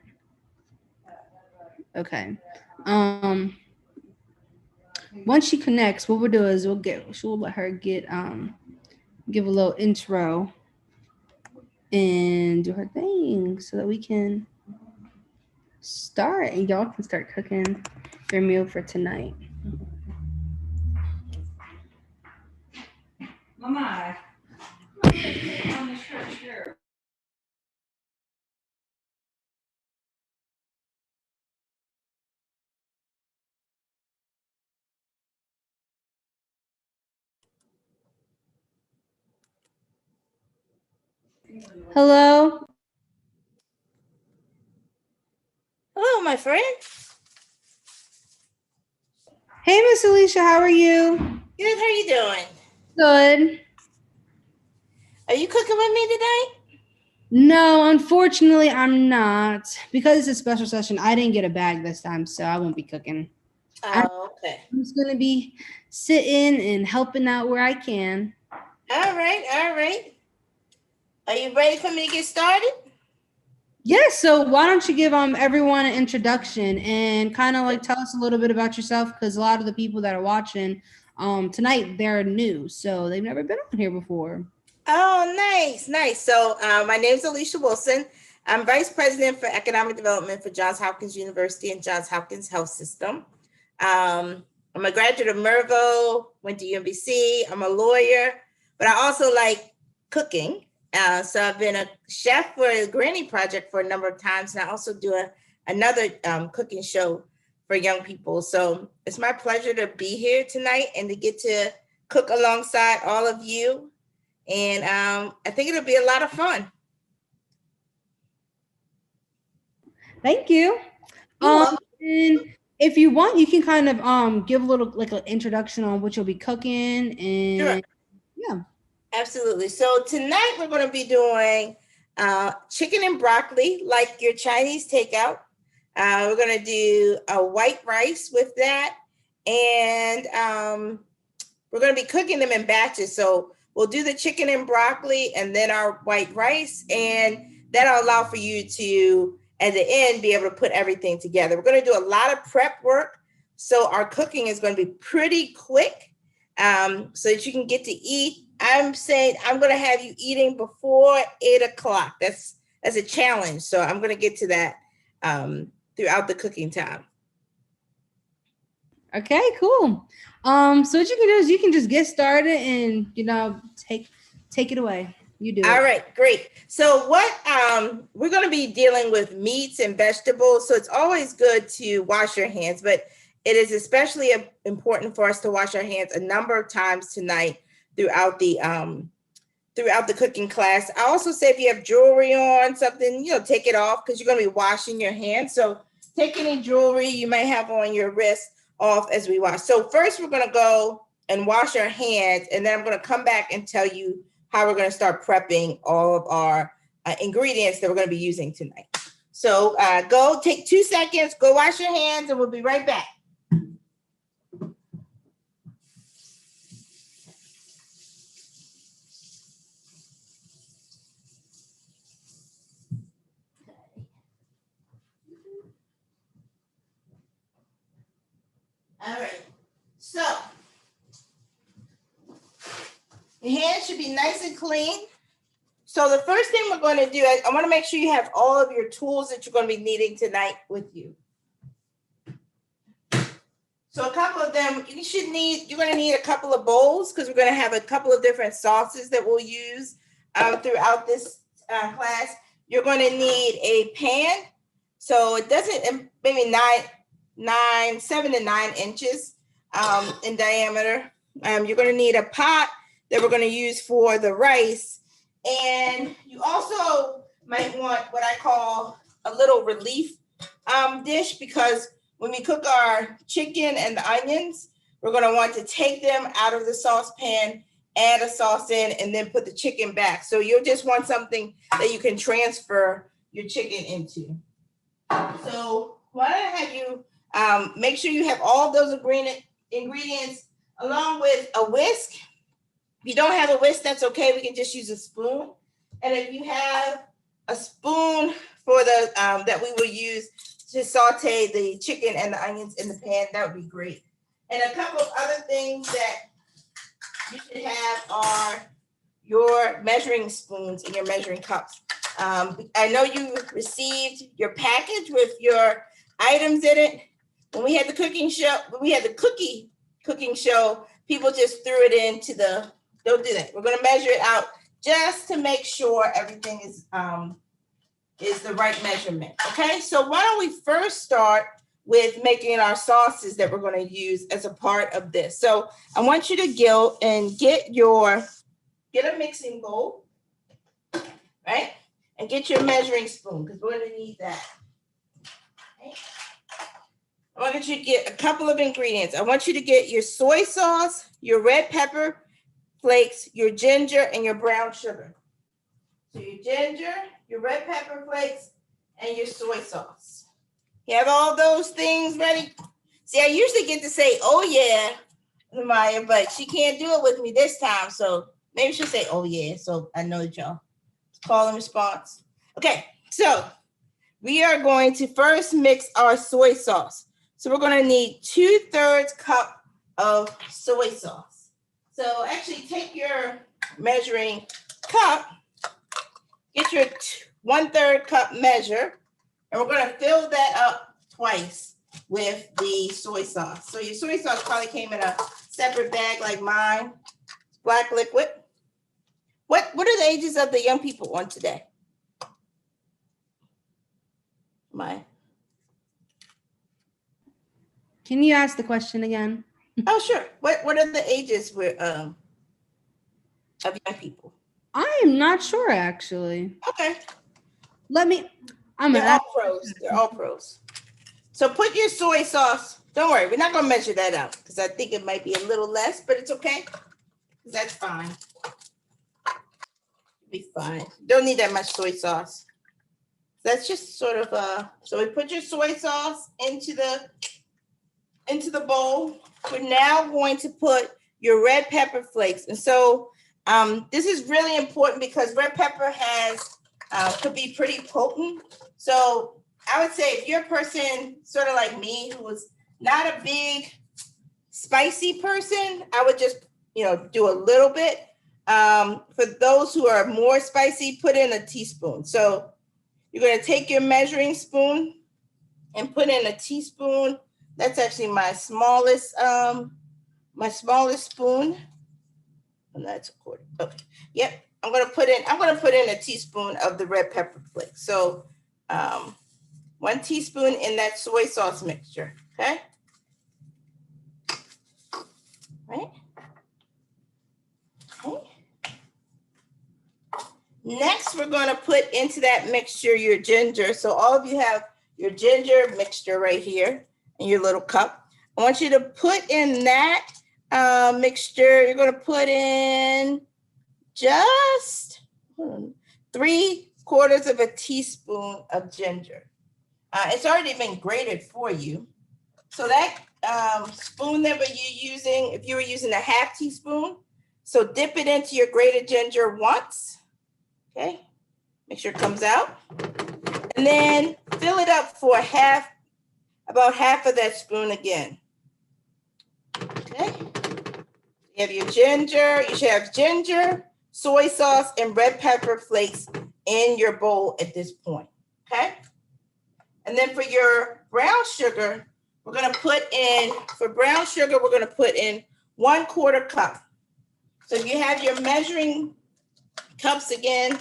Okay. Um, Once she connects, what we'll do is she'll let her give a little intro and do her thing so that we can start and y'all can start cooking your meal for tonight. Mama. Hello. Hello, my friend. Hey Miss Alicia, how are you? Good. How you doing? Good. Are you cooking with me today? No, unfortunately I'm not. Because it's a special session, I didn't get a bag this time, so I won't be cooking. Oh, okay. I'm just gonna be sitting and helping out where I can. All right. All right. Are you ready for me to get started? Yes, so why don't you give everyone an introduction and kind of like tell us a little bit about yourself, because a lot of the people that are watching tonight, they're new, so they've never been on here before. Oh, nice, nice. So my name is Alicia Wilson. I'm Vice President for Economic Development for Johns Hopkins University and Johns Hopkins Health System. I'm a graduate of Mervo, went to UMBC. I'm a lawyer, but I also like cooking. So I've been a chef for the Granny Project for a number of times, and I also do another cooking show for young people. So it's my pleasure to be here tonight and to get to cook alongside all of you. And I think it'll be a lot of fun. Thank you. And if you want, you can kind of give a little like an introduction on what you'll be cooking and Sure. Yeah. Absolutely. So tonight we're going to be doing chicken and broccoli, like your Chinese takeout. We're going to do a white rice with that. And we're going to be cooking them in batches. So we'll do the chicken and broccoli and then our white rice. And that'll allow for you to, at the end, be able to put everything together. We're going to do a lot of prep work. So our cooking is going to be pretty quick so that you can get to eat. I'm saying I'm going to have you eating before 8 o'clock. That's a challenge. So I'm going to get to that throughout the cooking time. Okay, cool. So what you can do is you can just get started and take it away. You do it. All right, great. So what we're going to be dealing with meats and vegetables. So it's always good to wash your hands, but it is especially important for us to wash our hands a number of times tonight throughout the cooking class. I also say if you have jewelry on, something, take it off because you're going to be washing your hands. So take any jewelry you might have on your wrist off as we wash. So first we're going to go and wash our hands, and then I'm going to come back and tell you how we're going to start prepping all of our ingredients that we're going to be using tonight. So go take 2 seconds, go wash your hands, and we'll be right back. All right, so your hands should be nice and clean. So the first thing we're going to do, I want to make sure you have all of your tools that you're going to be needing tonight with you. So a couple of them, you're gonna need a couple of bowls because we're gonna have a couple of different sauces that we'll use throughout this class. You're gonna need a pan. So it doesn't, maybe 7 to 9 inches in diameter. You're gonna need a pot that we're gonna use for the rice. And you also might want what I call a little relief dish, because when we cook our chicken and the onions, we're gonna want to take them out of the saucepan, add a sauce in, and then put the chicken back. So you'll just want something that you can transfer your chicken into. So why don't I have you make sure you have all those ingredients along with a whisk. If you don't have a whisk, that's okay. We can just use a spoon. And if you have a spoon for the that we will use to saute the chicken and the onions in the pan, that would be great. And a couple of other things that you should have are your measuring spoons and your measuring cups. I know you received your package with your items in it. When we had the cooking show, cooking show, people just threw it into don't do that. We're gonna measure it out just to make sure everything is the right measurement, okay? So why don't we first start with making our sauces that we're gonna use as a part of this. So I want you to go and get a mixing bowl, right? And get your measuring spoon, because we're gonna need that. Okay. I want you to get a couple of ingredients. I want you to get your soy sauce, your red pepper flakes, your ginger, and your brown sugar. So your ginger, your red pepper flakes, and your soy sauce. You have all those things ready? See, I usually get to say, oh yeah, Maya, but she can't do it with me this time. So maybe she'll say, oh yeah, so I know that y'all. Call and response. Okay, so we are going to first mix our soy sauce. So we're going to need 2/3 cup of soy sauce. So actually take your measuring cup, get your 1/3 cup measure, and we're going to fill that up twice with the soy sauce. So your soy sauce probably came in a separate bag like mine. Black liquid. What are the ages of the young people on today? Maya. Can you ask the question again? Oh, sure. What are the ages of young people? I am not sure, actually. Okay. I'm They're all pros. They're all pros. So put your soy sauce. Don't worry, we're not gonna measure that out because I think it might be a little less, but it's okay. That's fine. Be fine. Don't need that much soy sauce. That's just sort of so we put your soy sauce into the bowl. We're now going to put your red pepper flakes. And so this is really important because red pepper could be pretty potent. So I would say if you're a person sort of like me who was not a big spicy person, I would just do a little bit. For those who are more spicy, put in a teaspoon. So you're going to take your measuring spoon and put in a teaspoon. That's actually my smallest spoon. And that's a quarter. Okay. Yep. I'm going to put in a teaspoon of the red pepper flakes. So 1 teaspoon in that soy sauce mixture. Okay. Right. Okay. Next, we're going to put into that mixture your ginger. So all of you have your ginger mixture right here in your little cup. I want you to put in that mixture. You're going to put in just 3/4 of a teaspoon of ginger. It's already been grated for you. So that spoon that you're using, if you were using a 1/2 teaspoon, so dip it into your grated ginger once. Okay, make sure it comes out. And then fill it up for about half of that spoon again. Okay, you have your ginger, you should have ginger, soy sauce, and red pepper flakes in your bowl at this point, okay? And then for your brown sugar, we're gonna put in, for brown sugar, we're gonna put in 1/4 cup. So if you have your measuring cups again,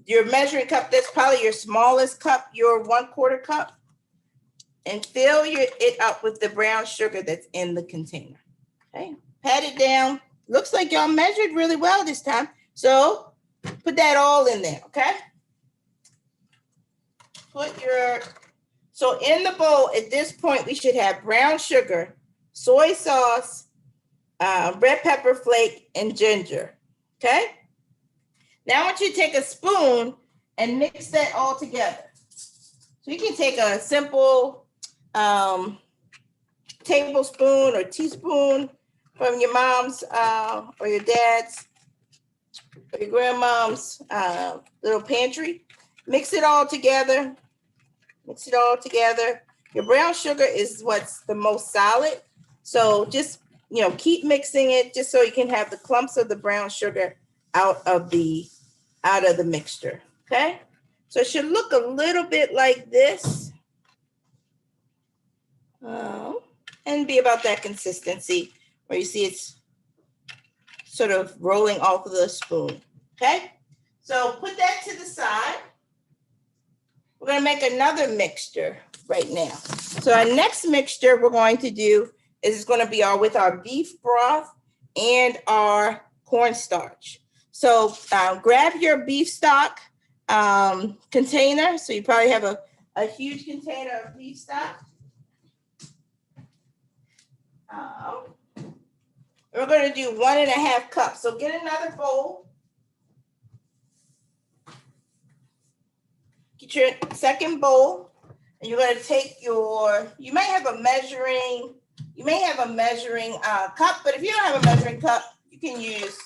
your measuring cup, that's probably your smallest cup, your 1/4 cup, and fill it up with the brown sugar that's in the container. Okay, pat it down. Looks like y'all measured really well this time. So put that all in there, okay? So in the bowl, at this point, we should have brown sugar, soy sauce, red pepper flake, and ginger, okay? Now I want you to take a spoon and mix that all together. So you can take a simple tablespoon or teaspoon from your mom's or your dad's or your grandmom's little pantry. Mix it all together. Mix it all together. Your brown sugar is what's the most solid. So just, keep mixing it just so you can have the clumps of the brown sugar out of the mixture, okay? So it should look a little bit like this. And be about that consistency where you see it's sort of rolling off of the spoon, okay? So put that to the side. We're gonna make another mixture right now. So our next mixture we're going to do is gonna be with our beef broth and our cornstarch. So grab your beef stock container. So you probably have a huge container of beef stock. We're going to do 1.5 cups. So get another bowl. Get your second bowl, and you're going to take you may have a measuring cup, but if you don't have a measuring cup, you can use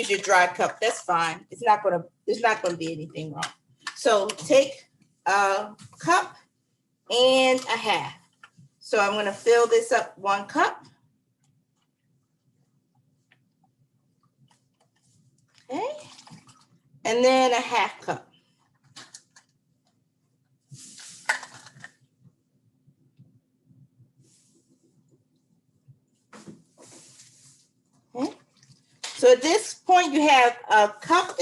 your dry cup. That's fine. There's not going to be anything wrong. So take a cup and a half. So I'm going to fill this up 1 cup. Okay. And then a 1/2 cup. Okay. So at this point, you have 1.5 cups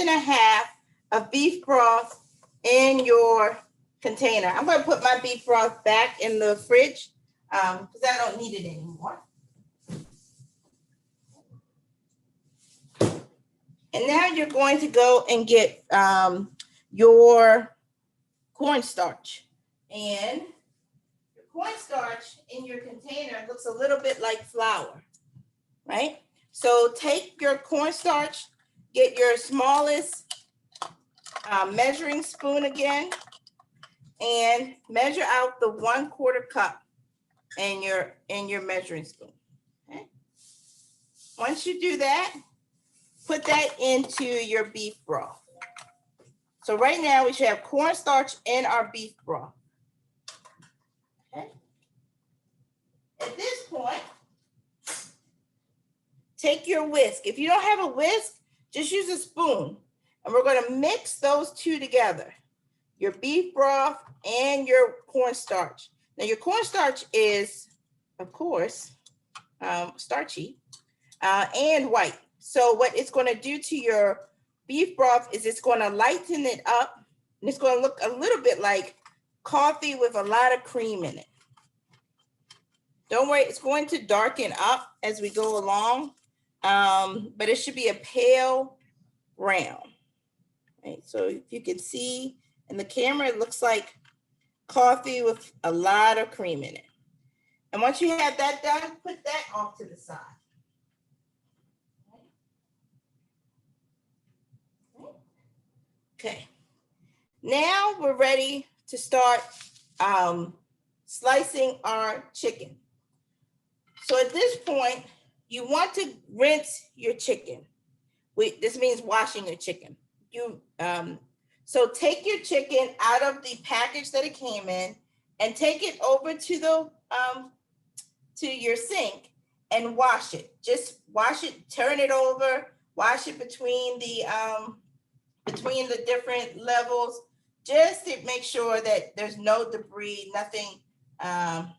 of beef broth in your container. I'm going to put my beef broth back in the fridge because I don't need it anymore. And now you're going to go and get your cornstarch. And your cornstarch in your container looks a little bit like flour, right? So take your cornstarch, get your smallest measuring spoon again, and measure out the 1/4 cup in your measuring spoon. Okay. Once you do that, put that into your beef broth. So right now we should have cornstarch in our beef broth. Okay. At this point, take your whisk. If you don't have a whisk, just use a spoon. And we're going to mix those two together, your beef broth and your cornstarch. Now your cornstarch is, of course, starchy and white. So what it's going to do to your beef broth is it's going to lighten it up, and it's going to look a little bit like coffee with a lot of cream in it. Don't worry, it's going to darken up as we go along, but it should be a pale brown. Right? So if you can see in the camera, it looks like coffee with a lot of cream in it. And once you have that done, put that off to the side. Okay, now we're ready to start slicing our chicken. So at this point, you want to rinse your chicken. This means washing your chicken. So take your chicken out of the package that it came in and take it over to your sink and wash it. Just wash it, turn it over, wash it between the different levels, just to make sure that there's no debris, nothing Nothing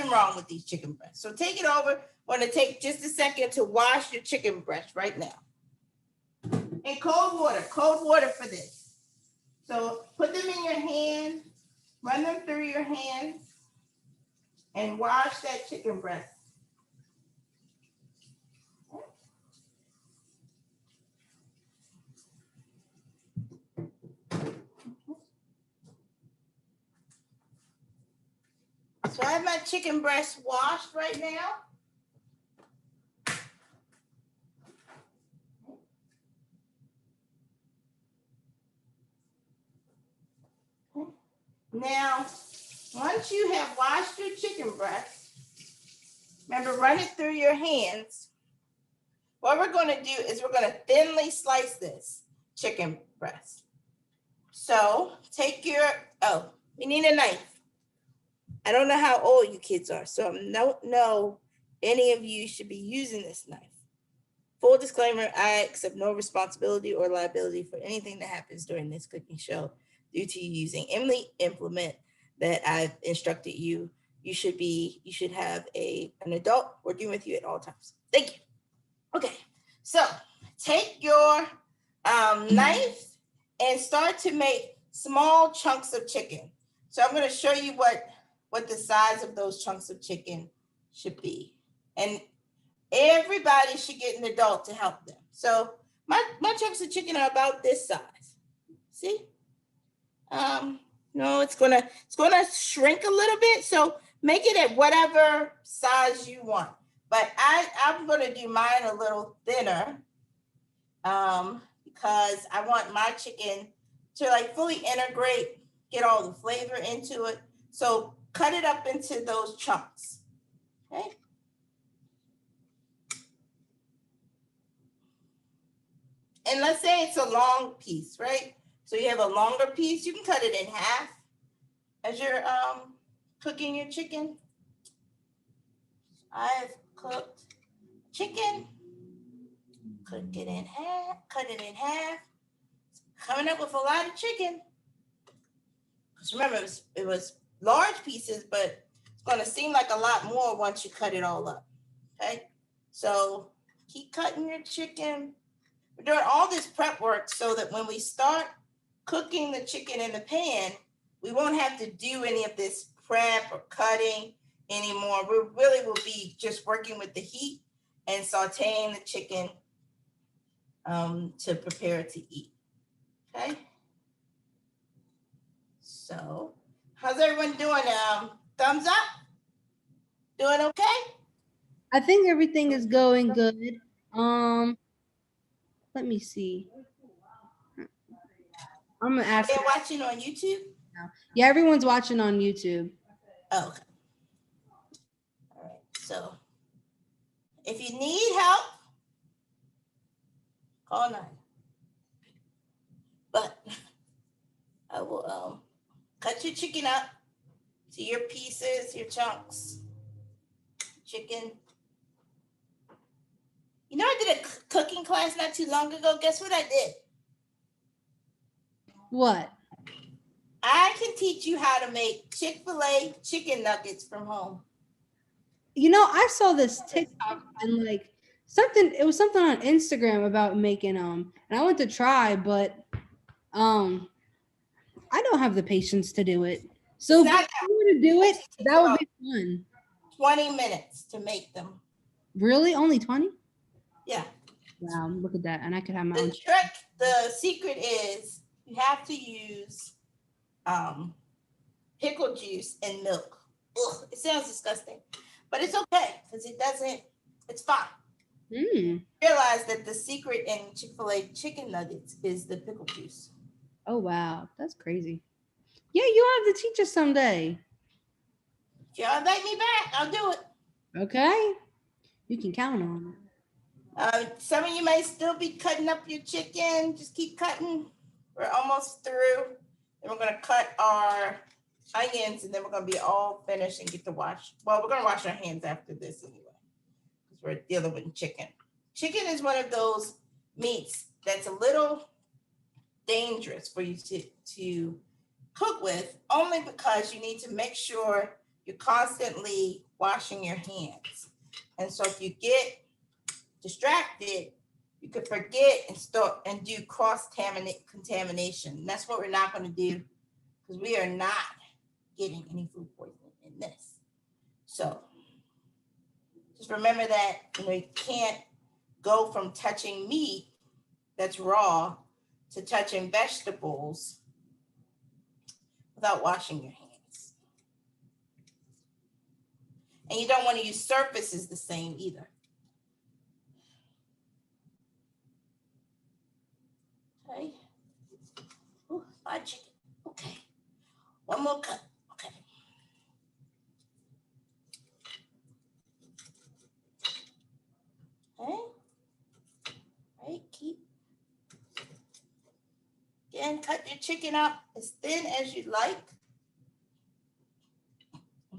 wrong with these chicken breasts. So take it over. I want to take just a second to wash your chicken breast right now. In cold water for this. So put them in your hand, run them through your hands, and wash that chicken breast. So I have my chicken breast washed right now. Now, once you have washed your chicken breast, remember, run it through your hands. What we're going to do is we're going to thinly slice this chicken breast. So take your, we need a knife. I don't know how old you kids are, so I don't know any of you should be using this knife. Full disclaimer, I accept no responsibility or liability for anything that happens during this cooking show due to you using any implement that I've instructed you. You should have an adult working with you at all times. Thank you. Okay, so take your knife and start to make small chunks of chicken. So I'm going to show you what the size of those chunks of chicken should be. And everybody should get an adult to help them. So my chunks of chicken are about this size. See? No, it's gonna shrink a little bit. So make it at whatever size you want. But I'm gonna do mine a little thinner because I want my chicken to like fully integrate, get all the flavor into it. So cut it up into those chunks, okay? And let's say it's a long piece, right? So you have a longer piece, you can cut it in half as you're cooking your chicken. I've cooked chicken, cut it in half, coming up with a lot of chicken. Because remember, it was large pieces, but it's gonna seem like a lot more once you cut it all up, okay? So keep cutting your chicken. We're doing all this prep work so that when we start cooking the chicken in the pan, we won't have to do any of this prep or cutting anymore. We really will be just working with the heat and sauteing the chicken to prepare it to eat, okay? So how's everyone doing? Thumbs up? Doing okay? I think everything is going good. Let me see. I'm gonna ask. They're watching on YouTube? Yeah, everyone's watching on YouTube. Oh, okay. All right. So if you need help, call 9. But I will cut your chicken up to your pieces, your chunks. Chicken. You know, I did a cooking class not too long ago. Guess what I did? What? I can teach you how to make Chick-fil-A chicken nuggets from home. You know, I saw this TikTok and like it was something on Instagram about making and I went to try, but I don't have the patience to do it. So if you were to do it, that would be fun. 20 minutes to make them. Really? Only 20? Yeah. Wow, look at that. And I could have my own. The secret is you have to use pickle juice and milk. Ugh, it sounds disgusting, but it's okay because it's fine. Realize that the secret in Chick-fil-A chicken nuggets is the pickle juice. Oh, wow. That's crazy. Yeah, you'll have to teach us someday. If y'all invite me back, I'll do it. Okay. You can count on it. Some of you may still be cutting up your chicken. Just keep cutting. We're almost through. And we're going to cut our onions and then we're going to be all finished and get to wash. Well, we're going to wash our hands after this anyway because we're dealing with chicken. Chicken is one of those meats that's a little dangerous for you to cook with, only because you need to make sure you're constantly washing your hands. And so if you get distracted, you could forget and start and do contamination. That's what we're not going to do, because we are not getting any food poisoning in this. So just remember that, you can't go from touching meat that's raw to touching vegetables without washing your hands. And you don't want to use surfaces the same either. Okay. Ooh, fried chicken. Okay. One more cut. Okay. Okay. Right. Keep. Again, cut your chicken up as thin as you like.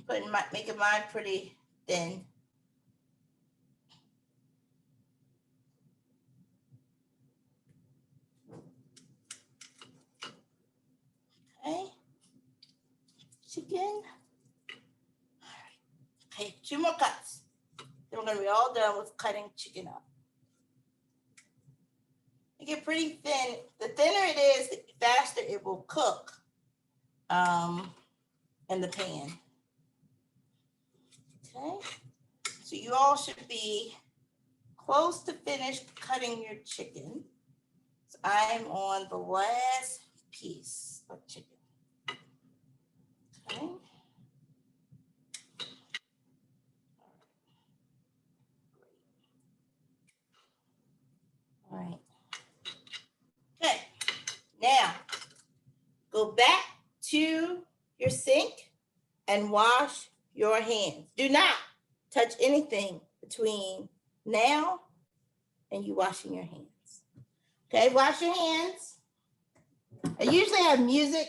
I'm making mine pretty thin. Okay. Chicken. Okay, 2 more cuts. Then we're gonna be all done with cutting chicken up. Make it pretty thin. The thinner it is, the faster it will cook in the pan. Okay, so you all should be close to finished cutting your chicken. So I'm on the last piece of chicken. Okay. All right. Okay, now go back to your sink and wash your hands. Do not touch anything between now and you washing your hands. Okay, wash your hands. I usually have music,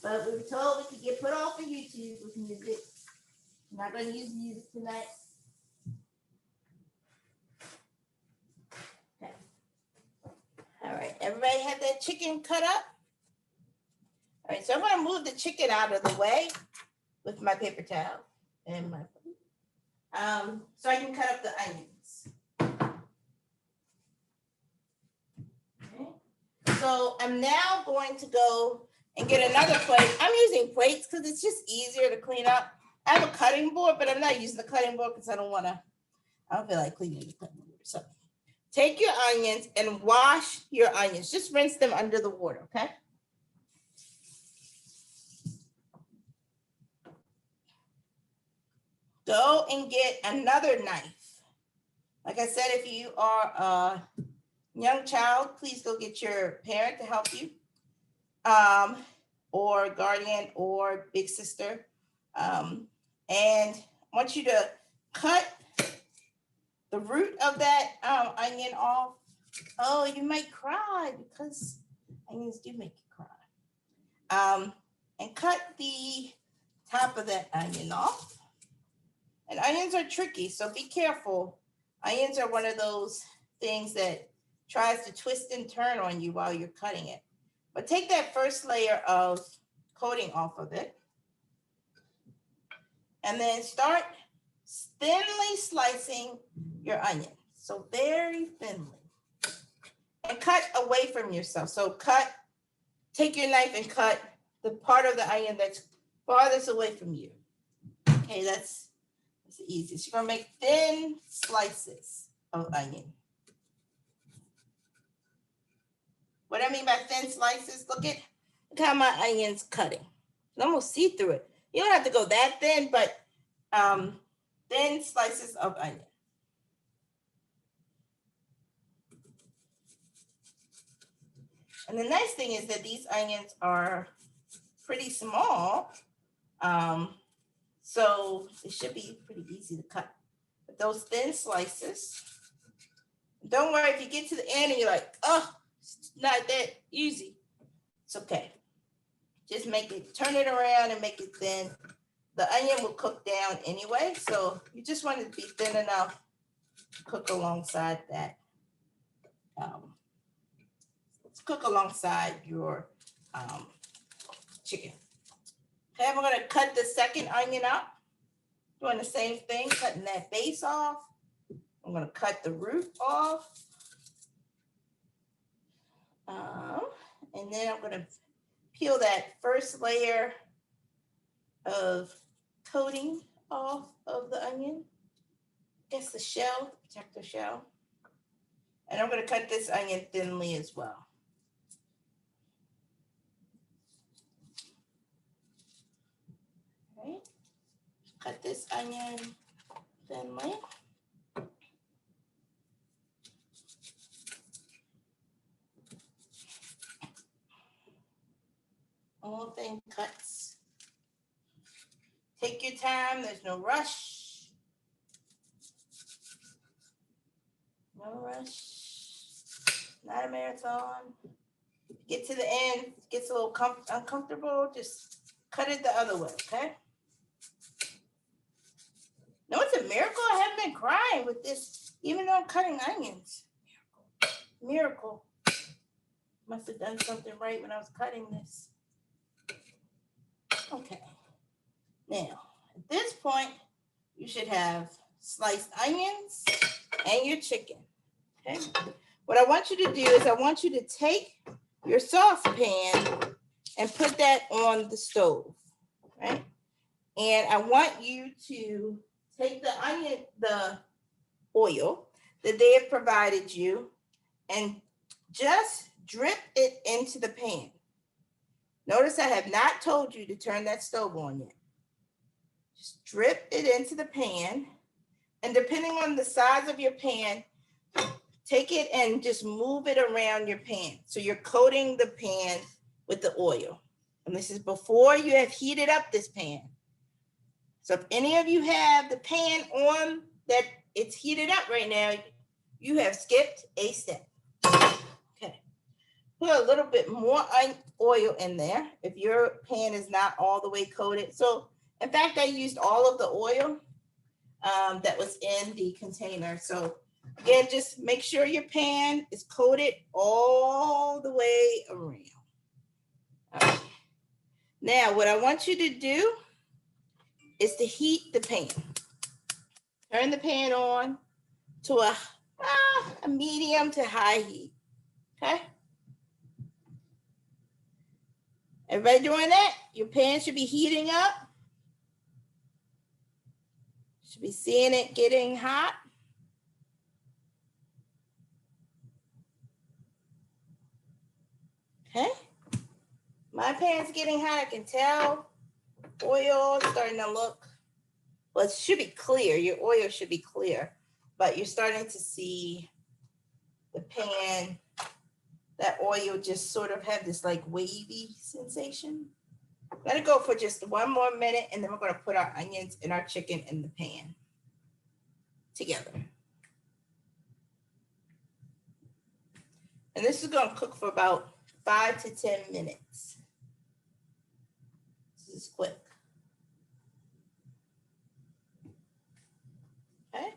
but we were told we could get put off of YouTube with music. I'm not going to use music tonight. Okay. All right, everybody have their chicken cut up? All right, so I'm going to move the chicken out of the way with my paper towel and my so I can cut up the onions. Okay. So I'm now going to go and get another plate. I'm using plates because it's just easier to clean up. I have a cutting board, but I'm not using the cutting board because I don't feel like cleaning the cutting board. So take your onions and wash your onions. Just rinse them under the water, okay? Go and get another knife. Like I said, if you are a young child, please go get your parent to help you, or guardian or big sister. And I want you to cut the root of that onion off. Oh, you might cry because onions do make you cry. And cut the top of that onion off. And onions are tricky, so be careful. Onions are one of those things that tries to twist and turn on you while you're cutting it. But take that first layer of coating off of it. And then start thinly slicing your onion. So very thinly. And cut away from yourself. So take your knife and cut the part of the onion that's farthest away from you. Okay, that's the easiest. You're gonna make thin slices of onion. What I mean by thin slices, look how my onion's cutting. You can almost see through it. You don't have to go that thin, but thin slices of onion. And the nice thing is that these onions are pretty small. So it should be pretty easy to cut. But those thin slices, don't worry if you get to the end and you're like, oh, it's not that easy. It's okay. Just turn it around and make it thin. The onion will cook down anyway. So you just want it to be thin enough to cook alongside that. Let's cook alongside your chicken. Okay, we're gonna cut the second onion up. Doing the same thing, cutting that base off. I'm gonna cut the root off. And then I'm gonna peel that first layer of coating off of the onion. Guess the shell, protect the shell. And I'm gonna cut this onion thinly as well. Right. Cut this onion thinly. All thin cuts. Take your time, there's no rush. No rush, not a marathon. Get to the end, gets a little uncomfortable, just cut it the other way, okay? No, it's a miracle I haven't been crying with this, even though I'm cutting onions. Miracle. Must have done something right when I was cutting this. Okay. Now, at this point, you should have sliced onions and your chicken. Okay. What I want you to do is I want you to take your saucepan and put that on the stove, right? And I want you to take the oil that they have provided you and just drip it into the pan. Notice I have not told you to turn that stove on yet. Just drip it into the pan. And depending on the size of your pan, take it and just move it around your pan. So you're coating the pan with the oil. And this is before you have heated up this pan. So if any of you have the pan on that it's heated up right now, you have skipped a step. Okay. Put a little bit more oil in there if your pan is not all the way coated. So in fact, I used all of the oil that was in the container. So again, just make sure your pan is coated all the way around. Right. Now, what I want you to do is to heat the pan. Turn the pan on to a medium to high heat, okay? Everybody doing that? Your pan should be heating up. Should be seeing it getting hot. Okay. My pan's getting hot, I can tell. Oil starting to look, well, it should be clear. Your oil should be clear, but you're starting to see the pan, that oil just sort of have this like wavy sensation. Let it go for just 1 more minute, and then we're going to put our onions and our chicken in the pan together. And this is going to cook for about 5 to 10 minutes. This is quick. Okay.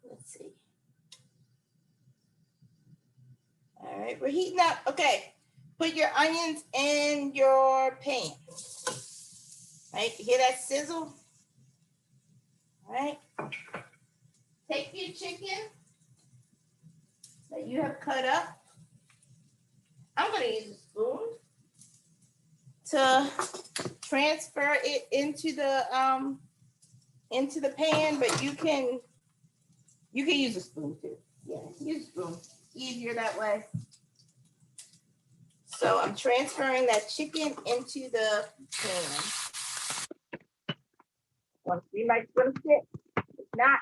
Let's see. All right, we're heating up. Okay. Put your onions in your pan. Right, you hear that sizzle? All right. Take your chicken that you have cut up. I'm going to use a spoon to transfer it into the pan, but you can use a spoon too. Yeah, use a spoon. Easier that way. So I'm transferring that chicken into the pan. Want to see my swim stick? If not,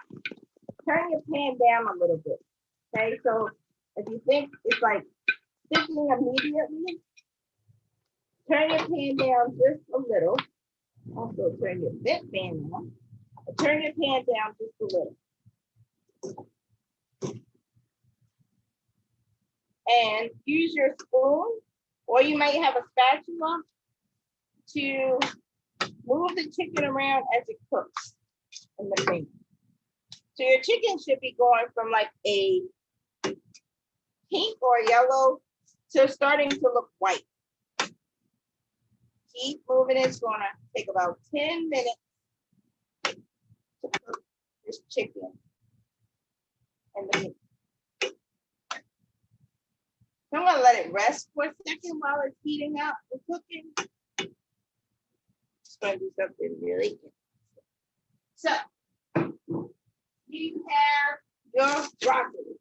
turn your pan down a little bit. Okay, so if you think it's like sticking immediately, turn your pan down just a little. Also turn your vent fan on. Turn your pan down just a little. And use your spoon, or you might have a spatula to move the chicken around as it cooks in the pan. So your chicken should be going from like a pink or yellow So it's starting to look white. Keep moving. It's gonna take about 10 minutes to cook this chicken and the meat. So I'm gonna let it rest for a second while it's heating up and cooking. Just gonna do something really good. So you have your broccoli.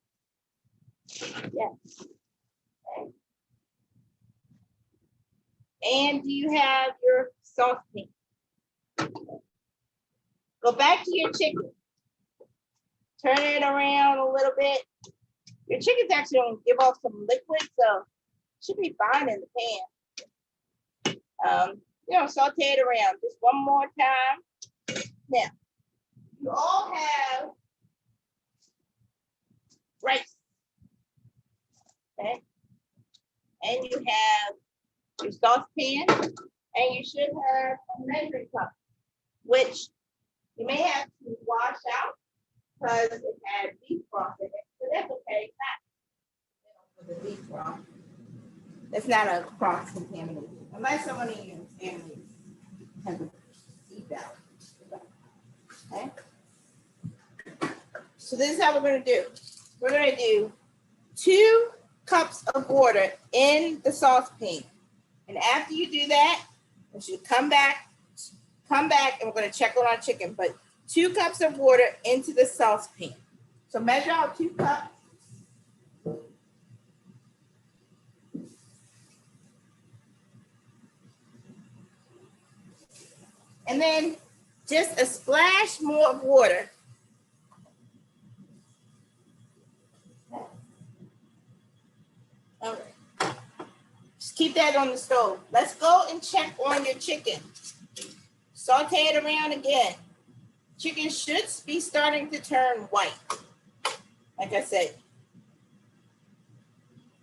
Yes. Okay. And do you have your saucepan? Go back to your chicken. Turn it around a little bit. Your chicken's actually gonna give off some liquid, so it should be fine in the pan. Saute it around just one more time. Now, you all have rice, okay? And you have your saucepan, and you should have a measuring cup, which you may have to wash out because it had beef broth in it, but that's okay. It's not the beef broth. It's not a cross contamination, unless someone in your family has a beef allergy. Okay. So this is how we're going to do. We're going to do 2 cups of water in the saucepan. And after you do that, you should come back, and we're going to check on our chicken. But 2 cups of water into the saucepan. So measure out 2 cups. And then just a splash more of water. All right. Just keep that on the stove. Let's go and check on your chicken. Saute it around again. Chicken should be starting to turn white. Like I said,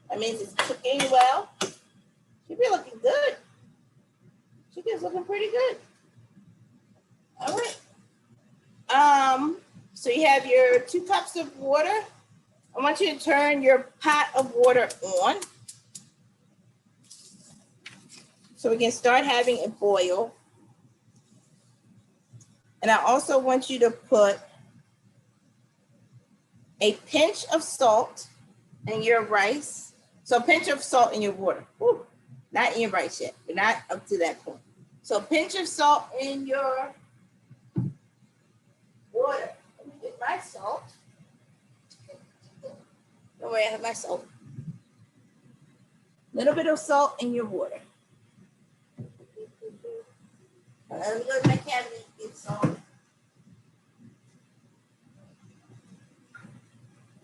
that means it's cooking well. Should be looking good. Chicken's looking pretty good. All right. So you have your 2 cups of water. I want you to turn your pot of water on so we can start having it boil. And I also want you to put a pinch of salt in your rice. So a pinch of salt in your water. Woo, not in your rice yet. We're not up to that point. So a pinch of salt in your water. Let me get my salt. Don't worry, I have my salt. A little bit of salt in your water. Let me go to my cabinet and get salt.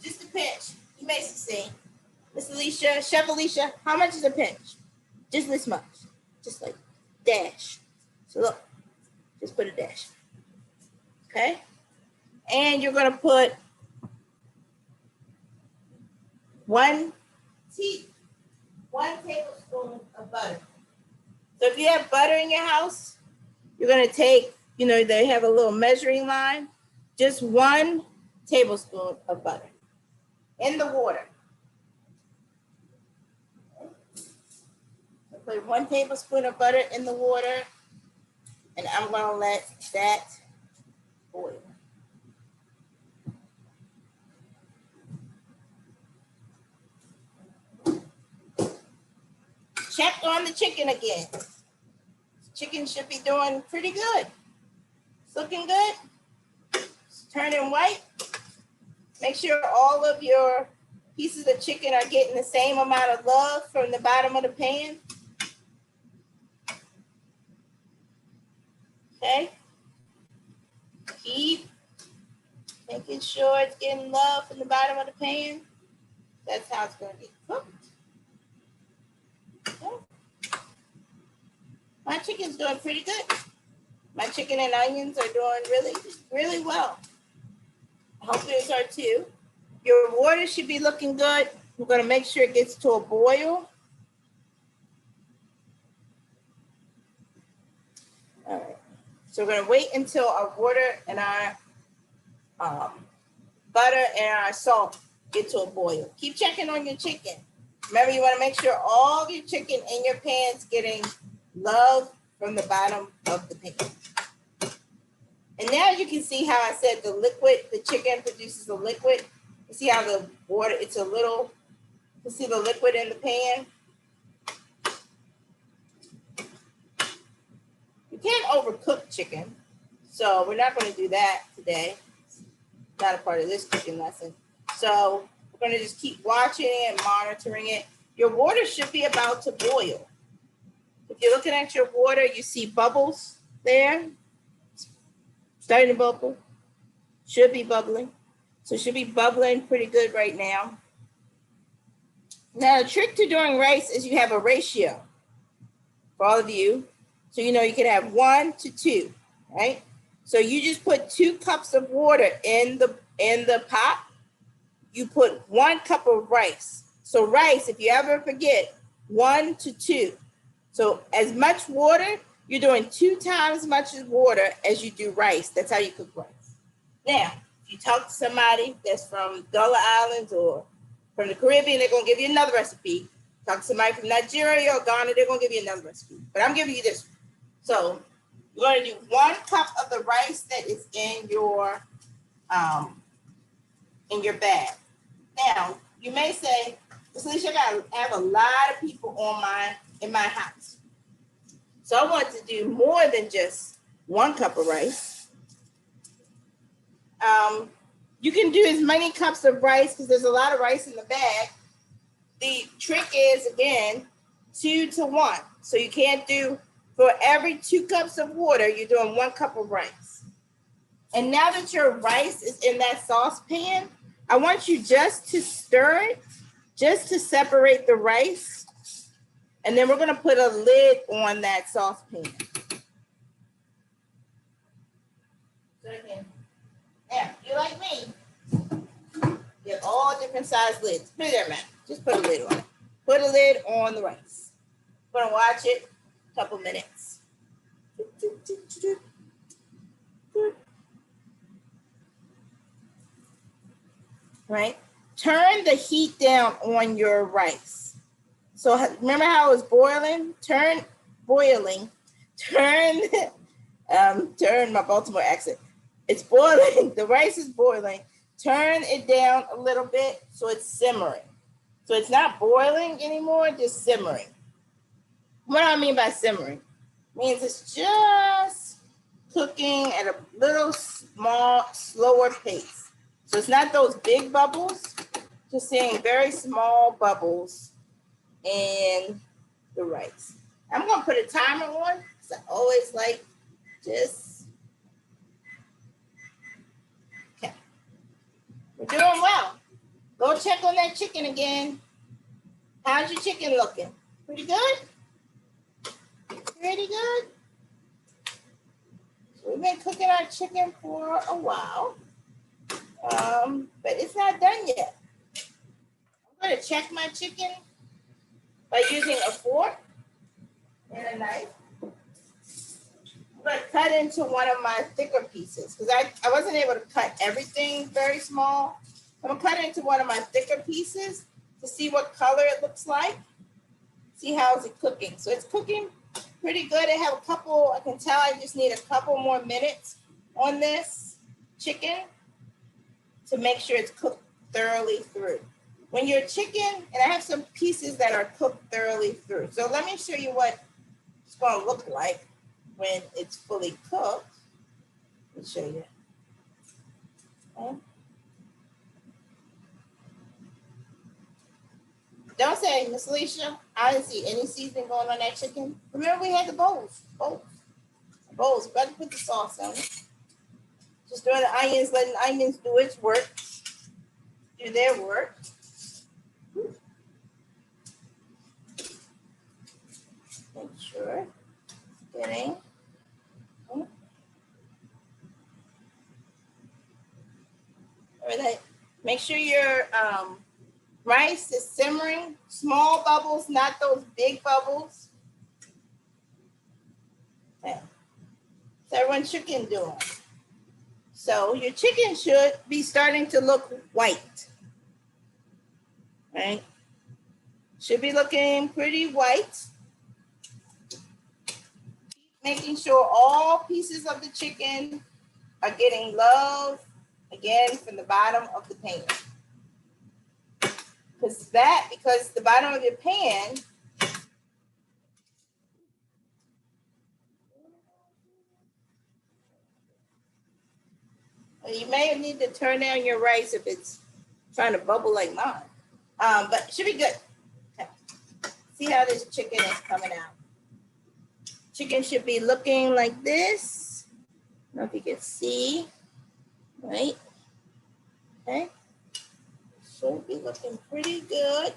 Just a pinch. You may see. Miss Alicia, Chef Alicia, how much is a pinch? Just this much. Just like dash. So look, just put a dash. Okay? And you're gonna put 1 tablespoon of butter. So if you have butter in your house, you're gonna take, they have a little measuring line, just 1 tablespoon of butter in the water. So put 1 tablespoon of butter in the water, and I'm gonna let that boil. Check on the chicken again. Chicken should be doing pretty good. It's looking good. It's turning white. Make sure all of your pieces of chicken are getting the same amount of love from the bottom of the pan. Okay. Keep making sure it's getting love from the bottom of the pan. That's how it's going to get cooked. Okay. My chicken's doing pretty good. My chicken and onions are doing really, really well. I hope yours are too. Your water should be looking good. We're going to make sure it gets to a boil. All right. So we're going to wait until our water and our butter and our salt get to a boil. Keep checking on your chicken. Remember, you want to make sure all of your chicken in your pan is getting love from the bottom of the pan. And now you can see how I said the chicken produces a liquid. You see how the water, it's a little, you see the liquid in the pan? You can't overcook chicken. So we're not going to do that today. It's not a part of this cooking lesson. So we're going to just keep watching it and monitoring it. Your water should be about to boil. If you're looking at your water, you see bubbles there. Starting to bubble. Should be bubbling. So it should be bubbling pretty good right now. Now, the trick to doing rice is you have a ratio for all of you. So you know you can have 1 to 2, right? So you just put 2 cups of water in the pot. You put 1 cup of rice. So rice, if you ever forget, 1 to 2. So as much water, you're doing 2 times as much water as you do rice. That's how you cook rice. Now, if you talk to somebody that's from Gullah Islands or from the Caribbean, they're going to give you another recipe. Talk to somebody from Nigeria or Ghana, they're going to give you another recipe. But I'm giving you this. So you're going to do 1 cup of the rice that is in your bag. Now, you may say, Alicia, I have a lot of people in my house. So I want to do more than just 1 cup of rice. You can do as many cups of rice because there's a lot of rice in the bag. The trick is, again, 2 to 1. So you can't do, for every 2 cups of water, you're doing 1 cup of rice. And now that your rice is in that saucepan, I want you just to stir it, just to separate the rice. And then we're going to put a lid on that saucepan. So again, now, you like me, you have all different size lids. Put it there, man. Just put a lid on it. Put a lid on the rice. We're going to watch it a couple minutes. Right? Turn the heat down on your rice. So remember how it was boiling? Turn my Baltimore accent. It's boiling. The rice is boiling. Turn it down a little bit so it's simmering. So it's not boiling anymore, just simmering. What do I mean by simmering? It means it's just cooking at a little small, slower pace. So it's not those big bubbles, just seeing very small bubbles in the rice. I'm going to put a timer on because I always like just. Okay. We're doing well. Go check on that chicken again. How's your chicken looking? Pretty good? Pretty good? So we've been cooking our chicken for a while, but it's not done yet. I'm going to check my chicken by using a fork and a knife. I'm going to cut into one of my thicker pieces because I wasn't able to cut everything very small. I'm going to cut into one of my thicker pieces to see what color it looks like. See how is it cooking. So it's cooking pretty good. I can tell I just need a couple more minutes on this chicken to make sure it's cooked thoroughly through. When your chicken, and I have some pieces that are cooked thoroughly through. So let me show you what it's going to look like when it's fully cooked. Let me show you. Okay. Don't say, Miss Alicia, I didn't see any seasoning going on that chicken. Remember we had the bowls. But to put the sauce on it. Just throwing the onions, letting the onions do its work. Do their work. Make sure. Getting. All right. Make sure your rice is simmering. Small bubbles, not those big bubbles. Okay. So everyone's chicken doing. So your chicken should be starting to look white. Right? Should be looking pretty white. Making sure all pieces of the chicken are getting love again from the bottom of the pan. Because the bottom of your pan you may need to turn down your rice if it's trying to bubble like mine. But it should be good. Okay. See how this chicken is coming out. Chicken should be looking like this. I don't know if you can see, right? Okay. Should be looking pretty good.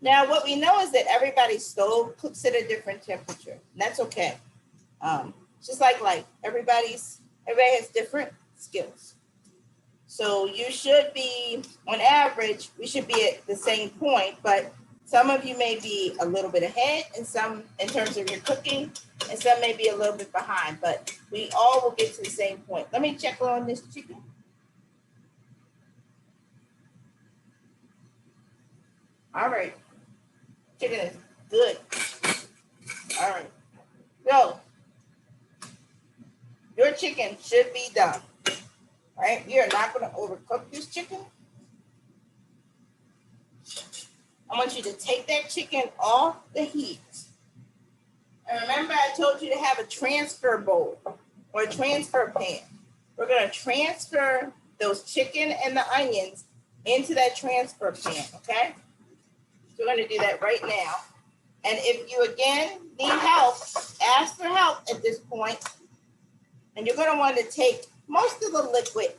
Now, what we know is that everybody's stove cooks at a different temperature. And that's okay. Just like life, everybody has different skills. So you should be, on average, we should be at the same point, but some of you may be a little bit ahead and some in terms of your cooking, and some may be a little bit behind, but we all will get to the same point. Let me check on this chicken. All right. Chicken is good. All right. So your chicken should be done. All right. We are not going to overcook this chicken. I want you to take that chicken off the heat. And remember, I told you to have a transfer bowl or a transfer pan. We're going to transfer those chicken and the onions into that transfer pan, okay? So we're going to do that right now. And if you, again, need help, ask for help at this point. And you're going to want to take most of the liquid.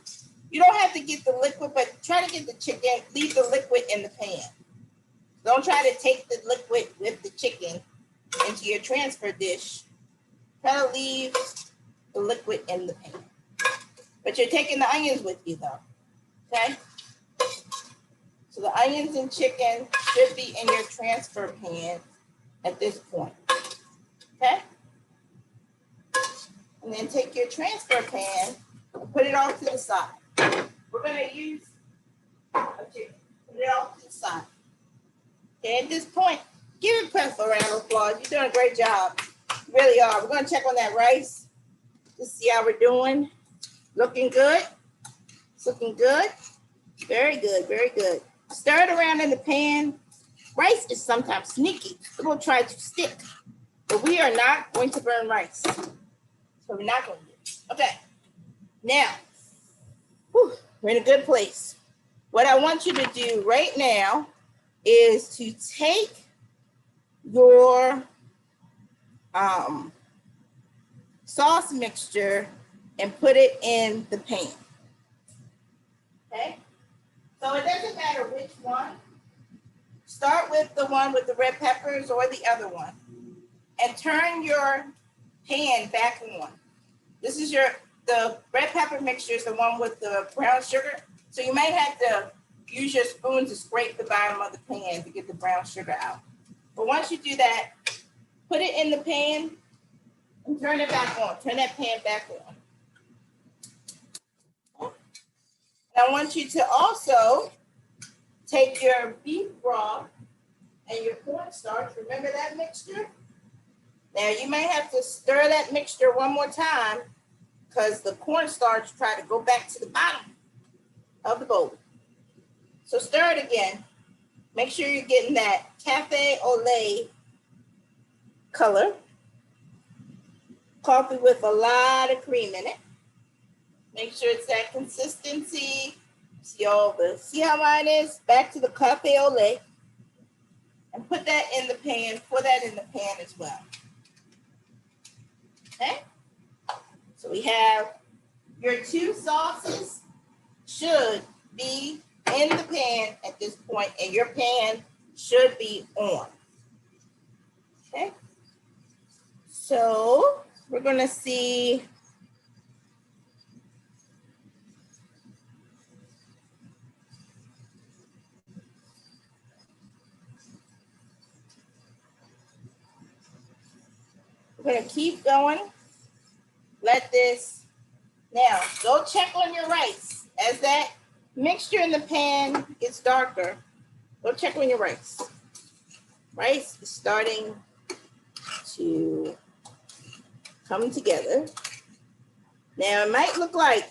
You don't have to get the liquid, but try to get the chicken, leave the liquid in the pan. Don't try to take the liquid with the chicken into your transfer dish. Try to leave the liquid in the pan. But you're taking the onions with you though, okay? So the onions and chicken should be in your transfer pan at this point, okay? And then take your transfer pan and put it off to the side. We're gonna use a chicken, put it off to the side. Okay, at this point, give it a round of applause. You're doing a great job. You really are. We're going to check on that rice to see how we're doing. Looking good. It's looking good. Very good. Very good. Stir it around in the pan. Rice is sometimes sneaky. It will try to stick. But we are not going to burn rice. So we're not going to do it. Okay. Now, we're in a good place. What I want you to do right now is to take your sauce mixture and put it in the pan. Okay? So it doesn't matter which one. Start with the one with the red peppers or the other one. And turn your pan back on. This is the red pepper mixture is the one with the brown sugar. So you may have to use your spoon to scrape the bottom of the pan to get the brown sugar out. But once you do that, put it in the pan and turn it back on. Turn that pan back on. And I want you to also take your beef broth and your cornstarch. Remember that mixture? Now you may have to stir that mixture one more time because the cornstarch tried to go back to the bottom of the bowl. So stir it again. Make sure you're getting that cafe au lait color. Coffee with a lot of cream in it. Make sure it's that consistency. See how mine is? Back to the cafe au lait. And put that in the pan. Pour that in the pan as well. Okay? So we have your two sauces should be in the pan at this point, and your pan should be on. Okay, so we're gonna see we're gonna keep going. Let this now go check on your rice as that mixture in the pan gets darker. Go check on your rice. Rice is starting to come together. Now it might look like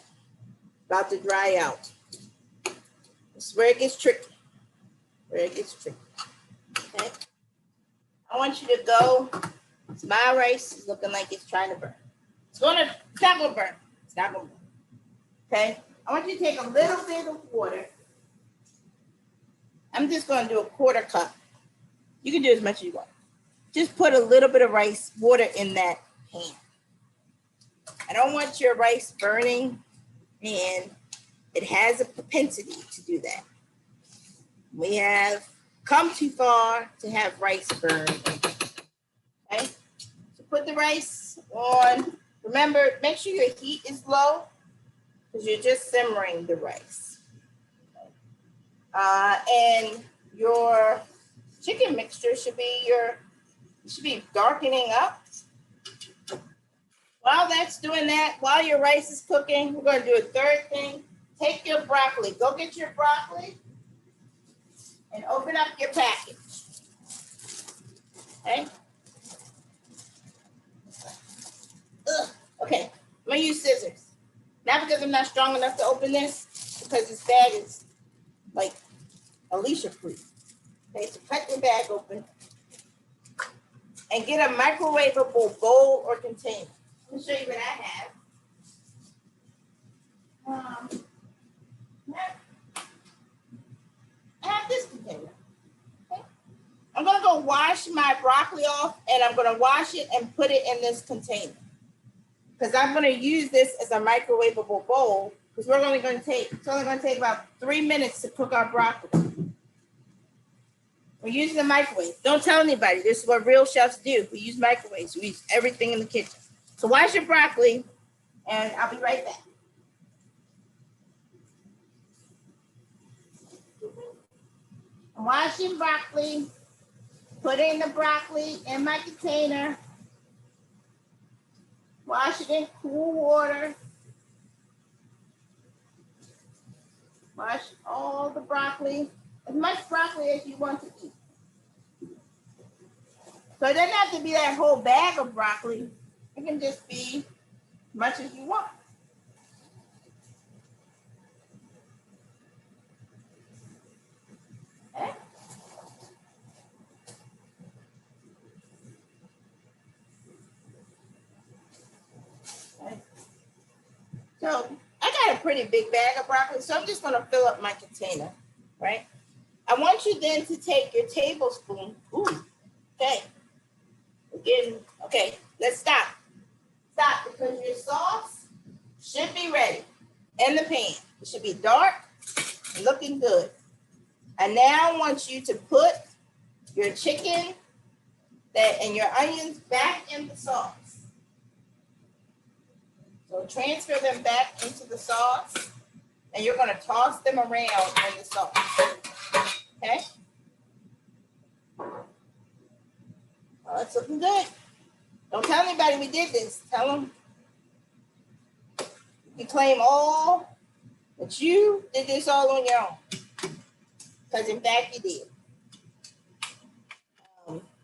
about to dry out. This is where it gets tricky. Okay. I want you to go. My rice is looking like it's trying to burn. It's not gonna burn. It's not gonna burn. Okay. I want you to take a little bit of water. I'm just gonna do a 1/4 cup. You can do as much as you want. Just put a little bit of rice water in that pan. I don't want your rice burning, and it has a propensity to do that. We have come too far to have rice burn. Okay, so put the rice on. Remember, make sure your heat is low because you're just simmering the rice. And your chicken mixture should be darkening up. While that's doing that, while your rice is cooking, we're going to do a third thing. Take your broccoli. Go get your broccoli and open up your package. Okay? Okay, I'm going to use scissors. Not because I'm not strong enough to open this, because this bag is like Alicia proof. Okay, so cut your bag open and get a microwavable bowl or container. Let me show you what I have. I have this container. Okay. I'm gonna go wash my broccoli off, and I'm gonna wash it and put it in this container because I'm gonna use this as a microwavable bowl because it's only gonna take about 3 minutes to cook our broccoli. We're using the microwave. Don't tell anybody. This is what real chefs do. We use microwaves. We use everything in the kitchen. So wash your broccoli, and I'll be right back. I'm washing broccoli. Putting the broccoli in my container. Wash it in cool water. Wash all the broccoli. As much broccoli as you want to eat. So it doesn't have to be that whole bag of broccoli. It can just be as much as you want. Okay. Okay. So I got a pretty big bag of broccoli, so I'm just going to fill up my container, right? I want you then to take your tablespoon. Ooh, okay. Okay, let's stop. Stop, because your sauce should be ready in the pan. It should be dark and looking good. I now want you to put your chicken and your onions back in the sauce. So transfer them back into the sauce, and you're going to toss them around in the sauce. Okay? Oh, it's looking good. Don't tell anybody we did this. Tell them you claim all, but you did this all on your own. Because in fact you did.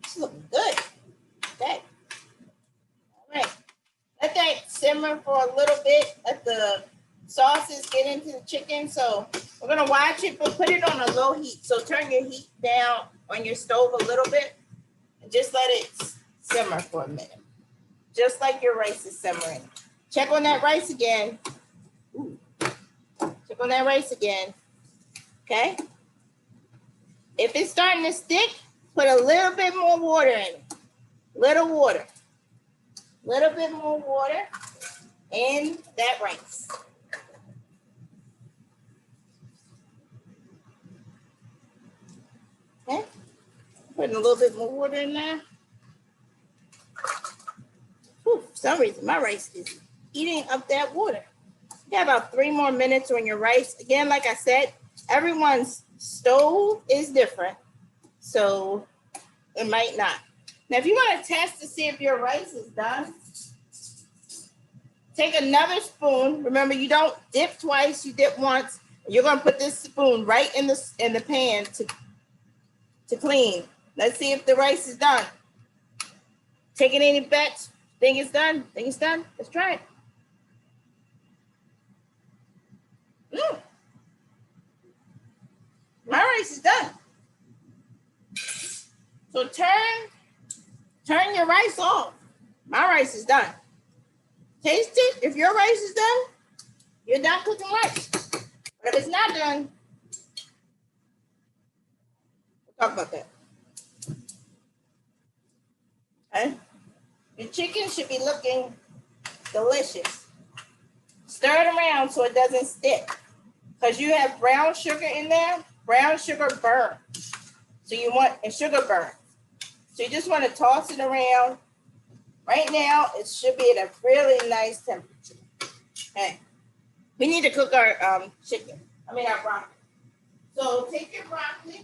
It's looking good. Okay. All right. Let that simmer for a little bit. Let the sauces get into the chicken. So we're gonna watch it, but put it on a low heat. So turn your heat down on your stove a little bit and just let it simmer for a minute. Just like your rice is simmering. Check on that rice again. Ooh. Check on that rice again. Okay? If it's starting to stick, put a little bit more water in it. Little water. Little bit more water in that rice. Okay? Putting a little bit more water in there. Whew, for some reason, my rice is eating up that water. You have about 3 more minutes on your rice. Again, like I said, everyone's stove is different, so it might not. Now, if you want to test to see if your rice is done, take another spoon. Remember, you don't dip twice, you dip once. You're going to put this spoon right in the pan to to clean. Let's see if the rice is done. Taking any bets? Think it's done? Think it's done? Let's try it. My rice is done. So turn your rice off. My rice is done. Taste it. If your rice is done, you're done cooking rice. But if it's not done, we'll talk about that. Okay. Your chicken should be looking delicious. Stir it around so it doesn't stick. Because you have brown sugar in there. Brown sugar burns. So you want, and sugar burns. So you just want to toss it around. Right now, it should be at a really nice temperature. Okay. We need to cook our chicken. Our broccoli. So take your broccoli,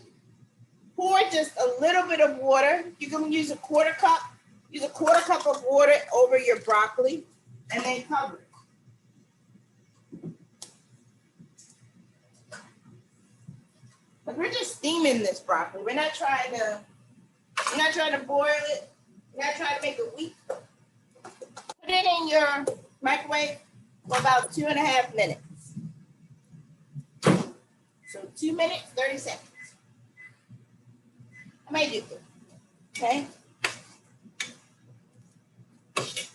pour just a little bit of water. You can use a quarter cup. Use a quarter cup of water over your broccoli and then cover it. But we're just steaming this broccoli. We're not trying to boil it. We're not trying to make it weak. Put it in your microwave for about 2.5 minutes. So 2 minutes, 30 seconds. I might do good. Okay.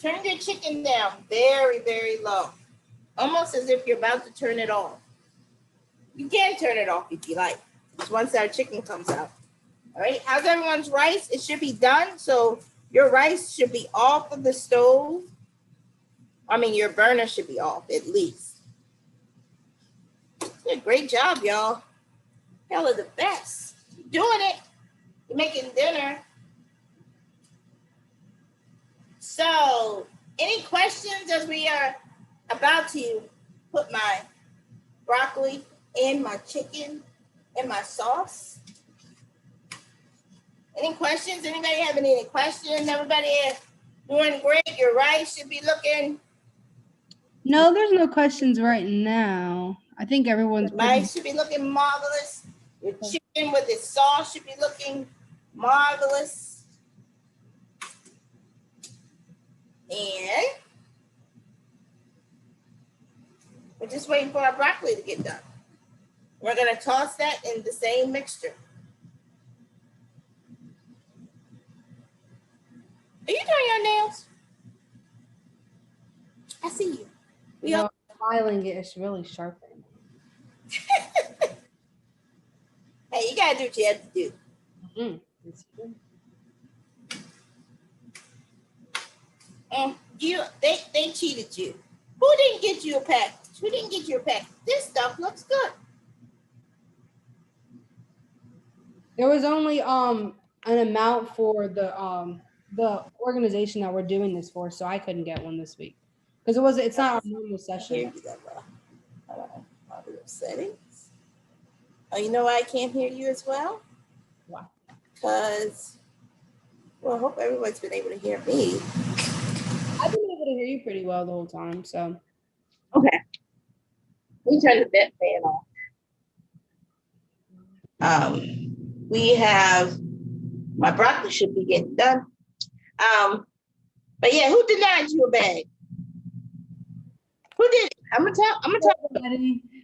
Turn your chicken down very, very low. Almost as if you're about to turn it off. You can turn it off if you like. Just once our chicken comes out. All right. How's everyone's rice? It should be done. So your rice should be off of the stove. Your burner should be off at least. Yeah, great job, y'all. Y'all are the best. You're doing it. You're making dinner. So, any questions as we are about to put my broccoli and my chicken and my sauce? Any questions? Anybody having any questions? Everybody doing great? Your rice should be looking. No, there's no questions right now. I think everyone's. Your rice should be looking marvelous. Your chicken with its sauce should be looking marvelous. And we're just waiting for our broccoli to get done. We're going to toss that in the same mixture. Are you doing your nails? I see you. We all filing it. It's really sharp. Hey, you gotta do what you have to do. And they cheated you. Who didn't get you a package? Who didn't get you a package? This stuff looks good. There was only an amount for the organization that we're doing this for, so I couldn't get one this week because it's not a normal session. Settings. Oh, you know why I can't hear you as well? Why? Because, well, I hope everyone's been able to hear me. I've been able to hear you pretty well the whole time, so. Okay. We turn the vent fan off. We have, my broccoli should be getting done. But yeah, who denied you a bag? Who did it? I'm gonna tell.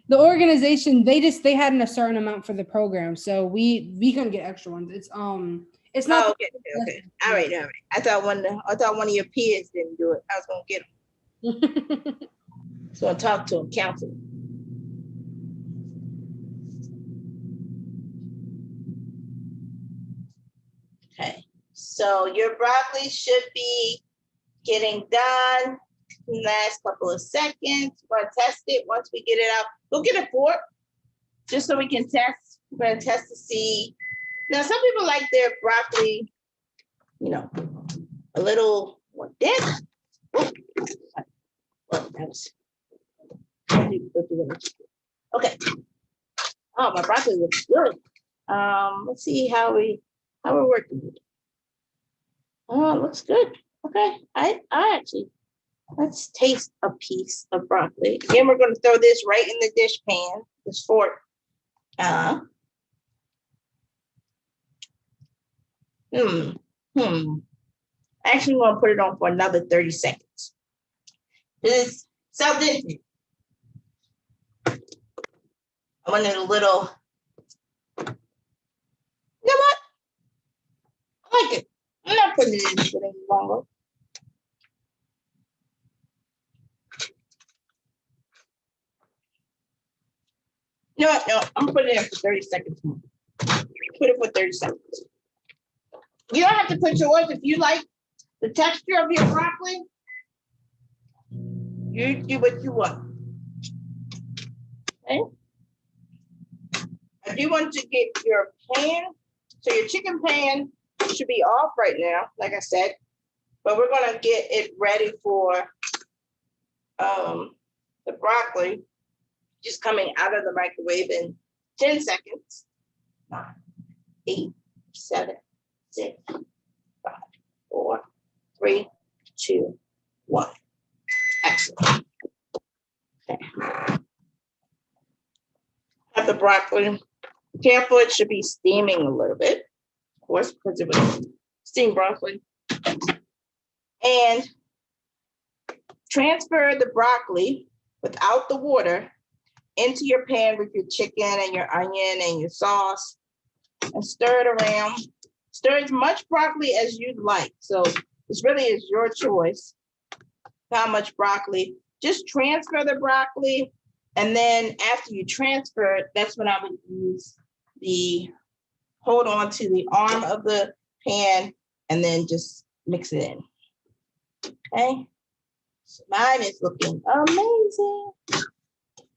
The organization, they had a certain amount for the program, so we couldn't get extra ones. It's not. Oh, okay. All right. I thought one of your peers didn't do it. I was gonna get them. So I talked to him, counsel him. Okay, so your broccoli should be getting done. Last couple of seconds. We're gonna test it once we get it out. Go get a fork just so we can test. We're gonna test to see. Now, some people like their broccoli, a little more dense. Well, that was okay. Oh, my broccoli looks good. Let's see how we're working with it. Oh, it looks good. Okay, I actually. Let's taste a piece of broccoli. Again, we're going to throw this right in the dish pan, this fork. I actually want to put it on for another 30 seconds. This is al dente. I want it a little. You know what? I like it. I'm not putting it in for any longer. You know what? No, I'm putting it in for 30 seconds more. Put it for 30 seconds. You don't have to put yours if you like the texture of your broccoli. You do what you want. Okay. I do want to get your pan. So your chicken pan should be off right now, like I said. But we're gonna get it ready for the broccoli, just coming out of the microwave in 10 seconds. 9, 8, 7, 6, 5, 4, 3, 2, 1. Excellent. Okay. Have the broccoli. Careful, it should be steaming a little bit, of course, because it was steamed broccoli. And transfer the broccoli without the water into your pan with your chicken and your onion and your sauce, and stir it around. Stir as much broccoli as you'd like. So this really is your choice. How much broccoli? Just transfer the broccoli, and then after you transfer it, that's when I would use hold on to the arm of the pan and then just mix it in. Okay, so mine is looking amazing.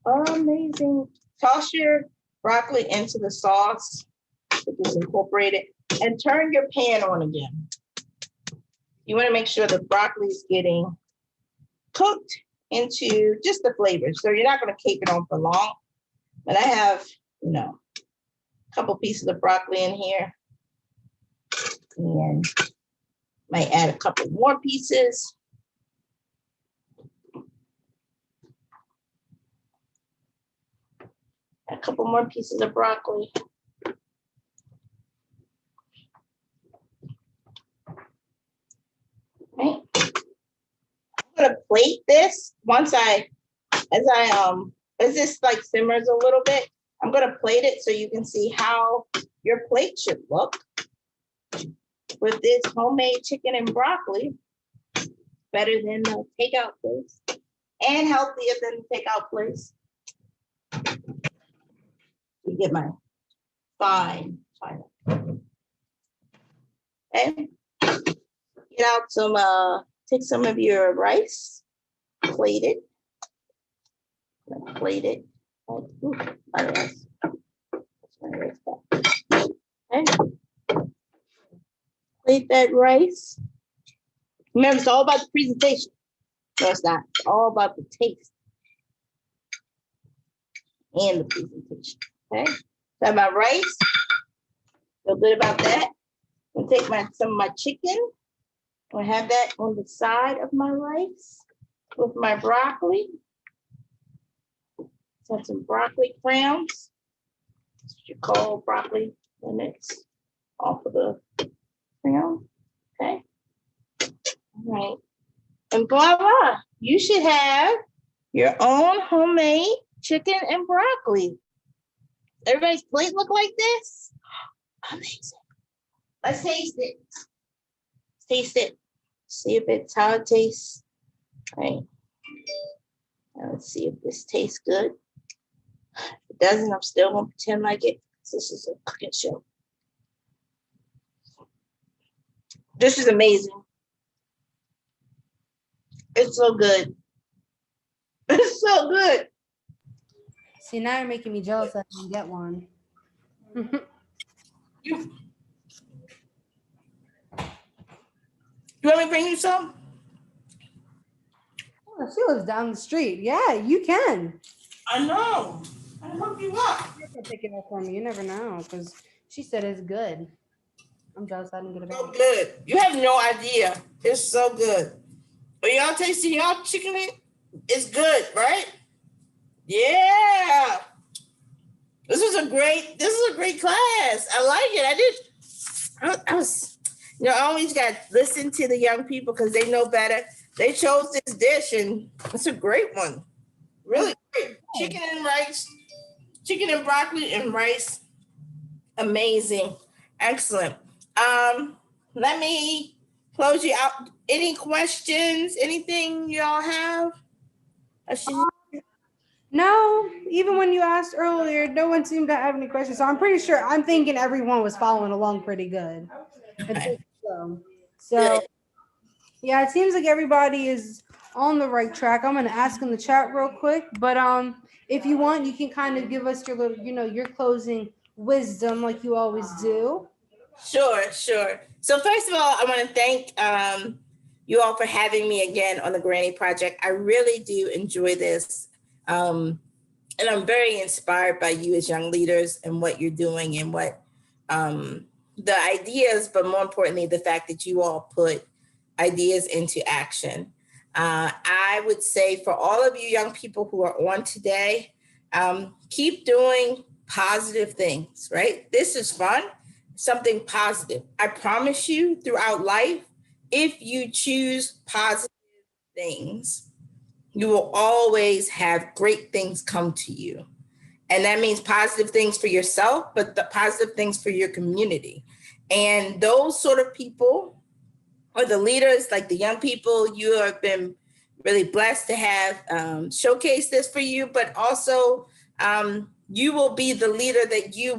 Amazing. Toss your broccoli into the sauce, which is incorporated, and turn your pan on again. You want to make sure the broccoli is getting cooked into just the flavors. So you're not going to keep it on for long. But I have, a couple pieces of broccoli in here, and might add a couple more pieces. A couple more pieces of broccoli. Right. I'm gonna plate this as this like simmers a little bit. I'm gonna plate it so you can see how your plate should look with this homemade chicken and broccoli. Better than the takeout place and healthier than the takeout place. You get my fine. Okay. Get out take some of your rice, plate it. Plate it. Oh, my rice. Okay. Plate that rice. Remember, it's all about the presentation. No, it's not. It's all about the taste and the presentation. Okay. So my rice. Feel good about that. I'm gonna take some of my chicken. I'm gonna have that on the side of my rice with my broccoli. Have some broccoli crowns. That's what you call broccoli when it's off of the crown. Okay. All right. And voila, you should have your own homemade chicken and broccoli. Everybody's plate look like this? Amazing. Let's taste it. Let's taste it. See if it's how it tastes. All right. Now let's see if this tastes good. If it doesn't, I'm still gonna pretend like it. This is a cooking show. This is amazing. It's so good. It's so good. See, now you're making me jealous that I didn't get one. You want me to bring you some? Oh, she lives down the street. Yeah, you can. I know. I hook you up. You can pick it up for me. You never know, because she said it's good. I'm jealous I didn't get it back. So good. You have no idea. It's so good. Are y'all tasting y'all chicken? It's good, right? Yeah. This is a great class. I like it. You know, always got to listen to the young people because they know better. They chose this dish and it's a great one. Really great. Chicken and broccoli and rice. Amazing. Excellent. Let me close you out. Any questions? Anything y'all have? No, even when you asked earlier, no one seemed to have any questions. So I'm thinking everyone was following along pretty good. So yeah, it seems like everybody is on the right track. I'm gonna ask in the chat real quick, but if you want, you can kind of give us your little, your closing wisdom like you always do. Sure. So first of all, I want to thank you all for having me again on the Granny Project. I really do enjoy this. And I'm very inspired by you as young leaders and what you're doing and what the ideas, but more importantly, the fact that you all put ideas into action. I would say for all of you young people who are on today, keep doing positive things, right? This is fun, something positive. I promise you throughout life, if you choose positive things, you will always have great things come to you. And that means positive things for yourself, but the positive things for your community. And those sort of people are the leaders, like the young people you have been really blessed to have showcase this for you, but also you will be the leader that you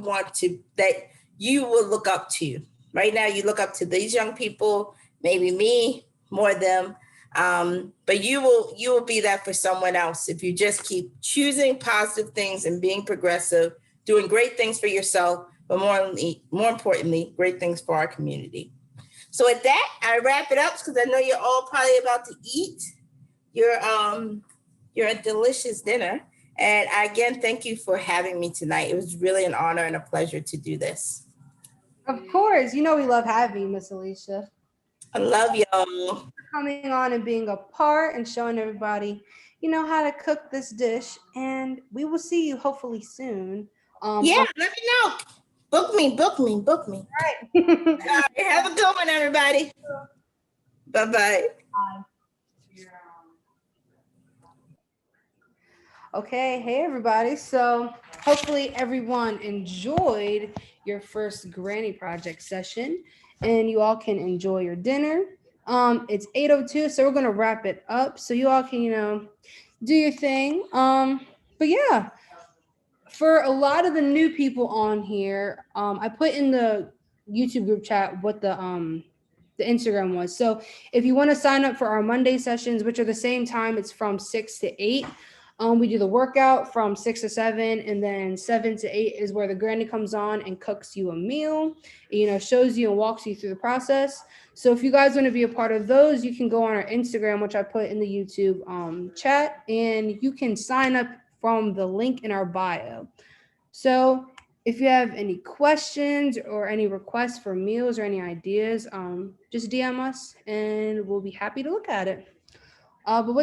will look up to. Right now, you look up to these young people, maybe me, more them. But you will be that for someone else if you just keep choosing positive things and being progressive, doing great things for yourself, but more importantly, great things for our community. So with that, I wrap it up because I know you're all probably about to eat your delicious dinner. And again, thank you for having me tonight. It was really an honor and a pleasure to do this. Of course, we love having you, Miss Alicia. I love y'all. Coming on and being a part and showing everybody, how to cook this dish. And we will see you hopefully soon. Yeah, let me know. Book me. All right. All right, have a good one, everybody. Bye-bye. Bye. Okay, hey everybody. So hopefully everyone enjoyed your first Granny Project session and you all can enjoy your dinner. It's 8:02, so we're gonna wrap it up so you all can, do your thing. But yeah, for a lot of the new people on here, I put in the YouTube group chat what the Instagram was. So if you want to sign up for our Monday sessions, which are the same time, it's from 6 to 8. We do the workout from 6 to 7, and then 7 to 8 is where the granny comes on and cooks you a meal, shows you and walks you through the process. So if you guys want to be a part of those, you can go on our Instagram, which I put in the YouTube chat, and you can sign up from the link in our bio. So if you have any questions or any requests for meals or any ideas, just DM us and we'll be happy to look at it. But with